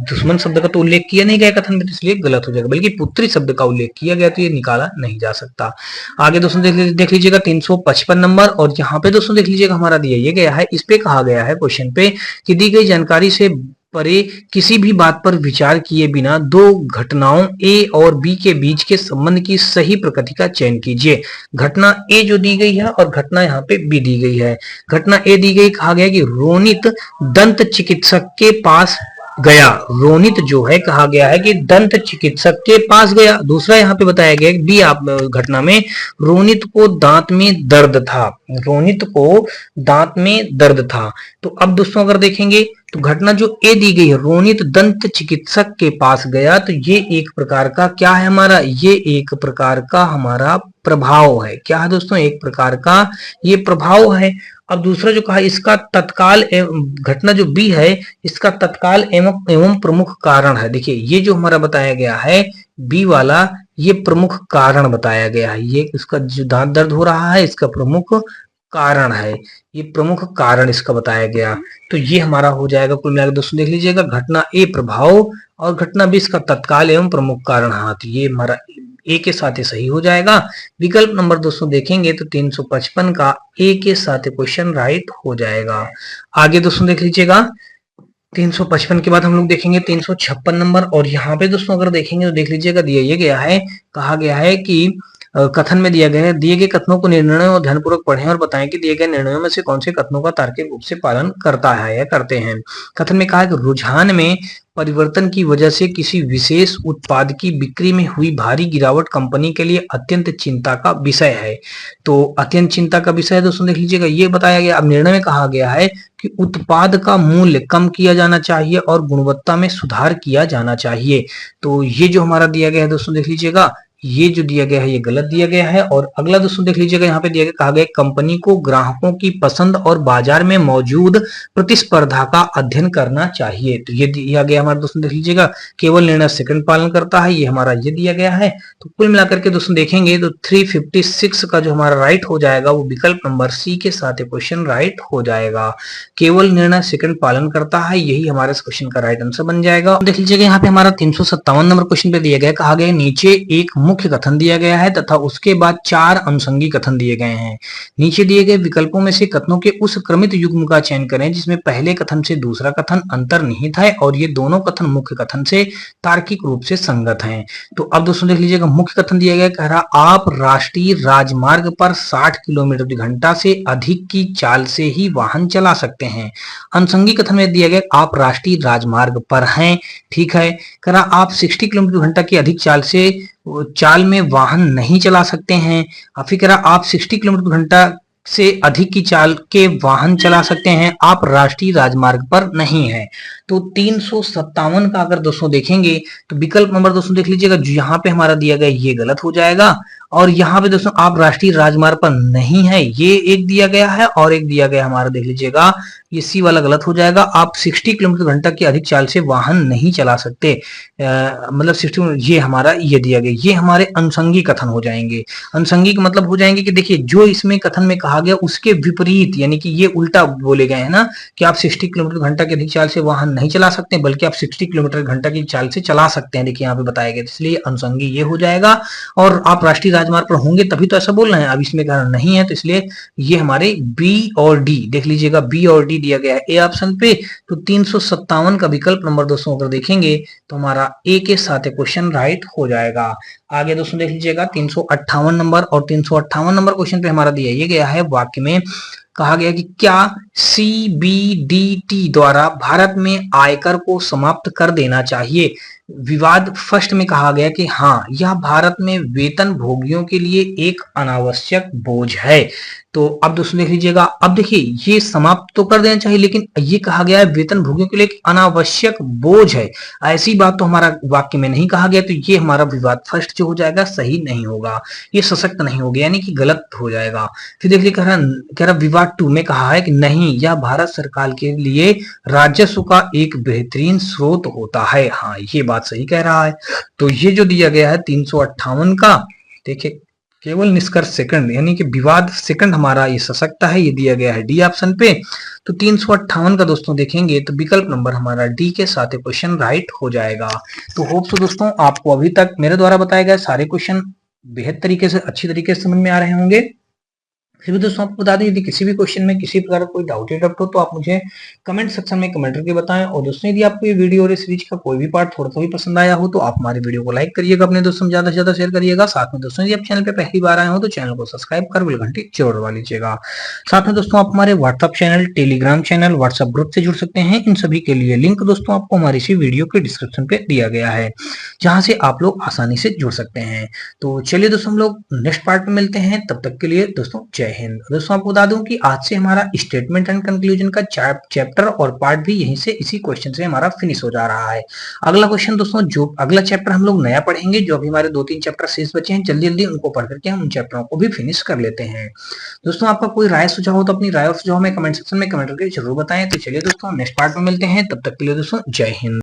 दुश्मन शब्द का तो उल्लेख किया नहीं गया कथन में, तो इसलिए गलत हो जाएगा, बल्कि पुत्री शब्द का उल्लेख किया गया, तो ये निकाला नहीं जा सकता। आगे दोस्तों देख लीजिएगा 355 नंबर, और यहाँ पे दोस्तों देख लीजिएगा हमारा दिया ये गया है, इस पे कहा गया है क्वेश्चन पे कि दी गई जानकारी से परे किसी भी बात पर विचार किए बिना दो घटनाओं ए और बी के बीच के संबंध की सही प्रकृति का चयन कीजिए। घटना ए जो दी गई है और घटना यहाँ पे बी दी गई है। घटना ए दी गई, कहा गया कि रोनित दंत चिकित्सक के पास गया। रोनित जो है कहा गया है कि दंत चिकित्सक के पास गया। दूसरा यहाँ पे बताया गया बी आप घटना में रोनित को दांत में दर्द था, रोनित को दांत में दर्द था। तो अब दोस्तों अगर देखेंगे तो घटना जो ए दी गई है, रोनित दंत चिकित्सक के पास गया, तो ये एक प्रकार का क्या है हमारा, ये एक प्रकार का हमारा प्रभाव है। क्या है दोस्तों, एक प्रकार का ये प्रभाव है। अब दूसरा जो कहा इसका तत्काल घटना जो बी है इसका तत्काल एवं प्रमुख कारण है। देखिए ये जो हमारा बताया गया है बी वाला, ये प्रमुख कारण बताया गया है, ये इसका जो दांत दर्द हो रहा है इसका प्रमुख कारण है, ये प्रमुख कारण इसका बताया गया। तो ये हमारा हो जाएगा कुल मिलाकर दोस्तों देख लीजिएगा, घटना ए प्रभाव और घटना बी इसका तत्काल एवं प्रमुख कारण। हाँ तो ये हमारा ए के साथ ही सही हो जाएगा। विकल्प नंबर दोस्तों देखेंगे तो 355 का ए के साथ क्वेश्चन राइट हो जाएगा। आगे दोस्तों देख लीजिएगा 355 के बाद हम लोग देखेंगे 356 नंबर, और यहाँ पे दोस्तों अगर देखेंगे तो देख लीजिएगा दिया ये गया है, कहा गया है कि कथन में दिया गया है दिए गए कथनों को निर्णय और ध्यानपूर्वक पढ़ें और बताएं कि दिए गए निर्णयों में से कौन से कथनों का तार्किक रूप से पालन करता है या करते हैं। कथन में कहा है कि रुझान में परिवर्तन की वजह से किसी विशेष उत्पाद की बिक्री में हुई भारी गिरावट कंपनी के लिए अत्यंत चिंता का विषय है। तो अत्यंत चिंता का विषय है दोस्तों देख लीजिएगा, ये बताया गया। अब निर्णय में कहा गया है कि उत्पाद का मूल्य कम किया जाना चाहिए और गुणवत्ता में सुधार किया जाना चाहिए। तो ये जो हमारा दिया गया है दोस्तों देख लीजिएगा, ये जो दिया गया है ये गलत दिया गया है। और अगला दोस्तों देख लीजिएगा, यहाँ पे दिया गया, कहा गया कंपनी को ग्राहकों की पसंद और बाजार में मौजूद प्रतिस्पर्धा का अध्ययन करना चाहिए। तो ये दिया गया हमारे दोस्तों देख लीजिएगा, केवल निर्णय सेकंड पालन करता है, ये हमारा ये दिया गया है। तो कुल मिलाकर के दोस्तों देखेंगे तो 356 का जो हमारा राइट हो जाएगा वो विकल्प नंबर सी के साथ क्वेश्चन राइट हो जाएगा। केवल निर्णय सेकंड पालन करता है, यही हमारे इस क्वेश्चन का राइट आंसर बन जाएगा। देख लीजिएगा यहाँ पे हमारा 357 नंबर क्वेश्चन पे दिया गया, कहा गया नीचे एक मुख्य कथन दिया गया है तथा उसके बाद 4 अनुषंगी कथन दिए गए हैं। नीचे दिए गए विकल्पों में से कथनों के उस क्रमित युग्म का चयन करें जिसमें पहले कथन से दूसरा कथन अंतर्निहित है और ये दोनों कथन मुख्य कथन से तार्किक रूप से संगत हैं। तो अब दोस्तों देख लीजिएगा, मुख्य कथन दिया गया, कह रहा आप राष्ट्रीय राजमार्ग पर 60 किलोमीटर प्रति घंटा से अधिक की चाल से ही वाहन चला सकते हैं। अनुषंगी कथन में दिया गया आप राष्ट्रीय राजमार्ग पर हैं, ठीक है, कह रहा आप 60 किलोमीटर प्रति घंटा की अधिक चाल में वाहन नहीं चला सकते हैं। फिर कह रहा आप 60 किलोमीटर प्रति घंटा से अधिक की चाल के वाहन चला सकते हैं, आप राष्ट्रीय राजमार्ग पर नहीं है। तो 357 का अगर दोस्तों देखेंगे तो विकल्प नंबर दोस्तों देख लीजिएगा, जो यहाँ पे हमारा दिया गया ये गलत हो जाएगा। और यहाँ पे दोस्तों आप राष्ट्रीय राजमार्ग पर नहीं है, ये एक दिया गया है और एक दिया गया हमारा देख लीजिएगा ये सी वाला गलत हो जाएगा। आप 60 किलोमीटर घंटा की अधिक चाल से वाहन नहीं चला सकते, मतलब 60, ये हमारा ये दिया गया, ये हमारे अनुषंगी कथन हो जाएंगे। अनुषंगी का मतलब हो जाएंगे कि देखिए जो इसमें कथन में कहा गया उसके विपरीत, यानी कि ये उल्टा बोले गए हैं ना कि आप 60 किलोमीटर घंटा की अधिक चाल से वाहन नहीं चला सकते, बल्कि आप 60 किलोमीटर घंटा की चाल से चला सकते हैं। देखिए यहाँ पे बताया गया, इसलिए अनुषंगी ये हो जाएगा। और आप राष्ट्रीय राजमार्ग पर होंगे तभी तो ऐसा बोल रहे हैं, अब इसमें कारण नहीं है, तो इसलिए ये हमारे बी और डी देख लीजिएगा, बी और डी दिया गया है ए ऑप्शन पे। तो 357 का विकल्प नंबर दोस्तों अगर देखेंगे तो हमारा ए के साथ क्वेश्चन राइट हो जाएगा। आगे दोस्तों देख लीजिएगा 358 नंबर, और 358 नंबर क्वेश्चन पे हमारा दिया ये गया है, वाक्य में कहा गया कि क्या सीबीडीटी द्वारा भारत में आयकर को समाप्त कर देना चाहिए। विवाद फर्स्ट में कहा गया कि हाँ, यह भारत में वेतन भोगियों के लिए एक अनावश्यक बोझ है। तो अब दोस्तों देख लीजिएगा, अब देखिए ये समाप्त तो कर देना चाहिए, लेकिन ये कहा गया है वेतन भोगियों के लिए एक अनावश्यक बोझ है, ऐसी बात तो हमारा वाक्य में नहीं कहा गया। तो ये हमारा विवाद फर्स्ट जो हो जाएगा सही नहीं होगा, ये सशक्त नहीं हो गया, यानी कि गलत हो जाएगा। फिर देख लीजिए कह रहा विवाद 2 में कहा है कि नहीं, यह भारत सरकार के लिए राजस्व का एक बेहतरीन स्रोत होता है। हाँ, ये बात सही कह रहा है। तो ये जो दिया गया है 358 का, देखिए केवल निष्कर्ष सेकंड, यानी कि विवाद सेकंड हमारा ये सशक्त है, ये दिया गया है डी ऑप्शन पे। तो 358 का दोस्तों देखेंगे तो विकल्प नंबर हमारा डी के साथ क्वेश्चन राइट हो जाएगा। तो होप सो दोस्तों आपको अभी तक मेरे द्वारा बताए गए सारे क्वेश्चन बेहद तरीके से, अच्छी तरीके से समझ में आ रहे होंगे। फिर भी दोस्तों आपको बता दें, यदि किसी भी क्वेश्चन में किसी प्रकार का कोई डाउट हो तो आप मुझे कमेंट सेक्शन में कमेंट करके बताएं। और दोस्तों यदि आपको ये वीडियो और इस सीरीज का कोई भी पार्ट थोड़ा सा भी पसंद आया हो तो आप हमारे वीडियो को लाइक करिएगा, अपने दोस्तों में ज्यादा से ज्यादा शेयर करिएगा। साथ में दोस्तों यदि आप चैनल पे पहली बार आए हो तो चैनल को सब्सक्राइब कर बेल घंटी जरूर दबा लीजिएगा। साथ में दोस्तों आप हमारे WhatsApp channel, Telegram channel, WhatsApp group से जुड़ सकते हैं। इन सभी के लिए लिंक दोस्तों आपको हमारी इसी वीडियो के डिस्क्रिप्शन पे दिया गया है, जहां से आप लोग आसानी से जुड़ सकते हैं। तो चलिए दोस्तों हम लोग नेक्स्ट पार्ट में मिलते हैं, तब तक के लिए दोस्तों जय हिंद। दोस्तों आपको बता दूं कि आज से हमारा स्टेटमेंट एंड कंक्लूजन का चैप्टर और पार्ट भी यहीं से इसी क्वेश्चन से हमारा फिनिश हो जा रहा है। अगला क्वेश्चन दोस्तों, जो अगला चैप्टर हम लोग नया पढ़ेंगे, जो अभी हमारे 2-3 चैप्टर शेष बचे हैं, जल्दी जल्दी उनको पढ़ करके हम उन चैप्टरों को भी फिनिश कर लेते हैं। दोस्तों आपका कोई राय सुझाव हो तो अपनी राय और सुझाव में कमेंट सेक्शन में कमेंट करके जरूर बताएं। तो चलिए दोस्तों नेक्स्ट पार्ट में मिलते हैं, तब तक के लिए दोस्तों जय हिंद।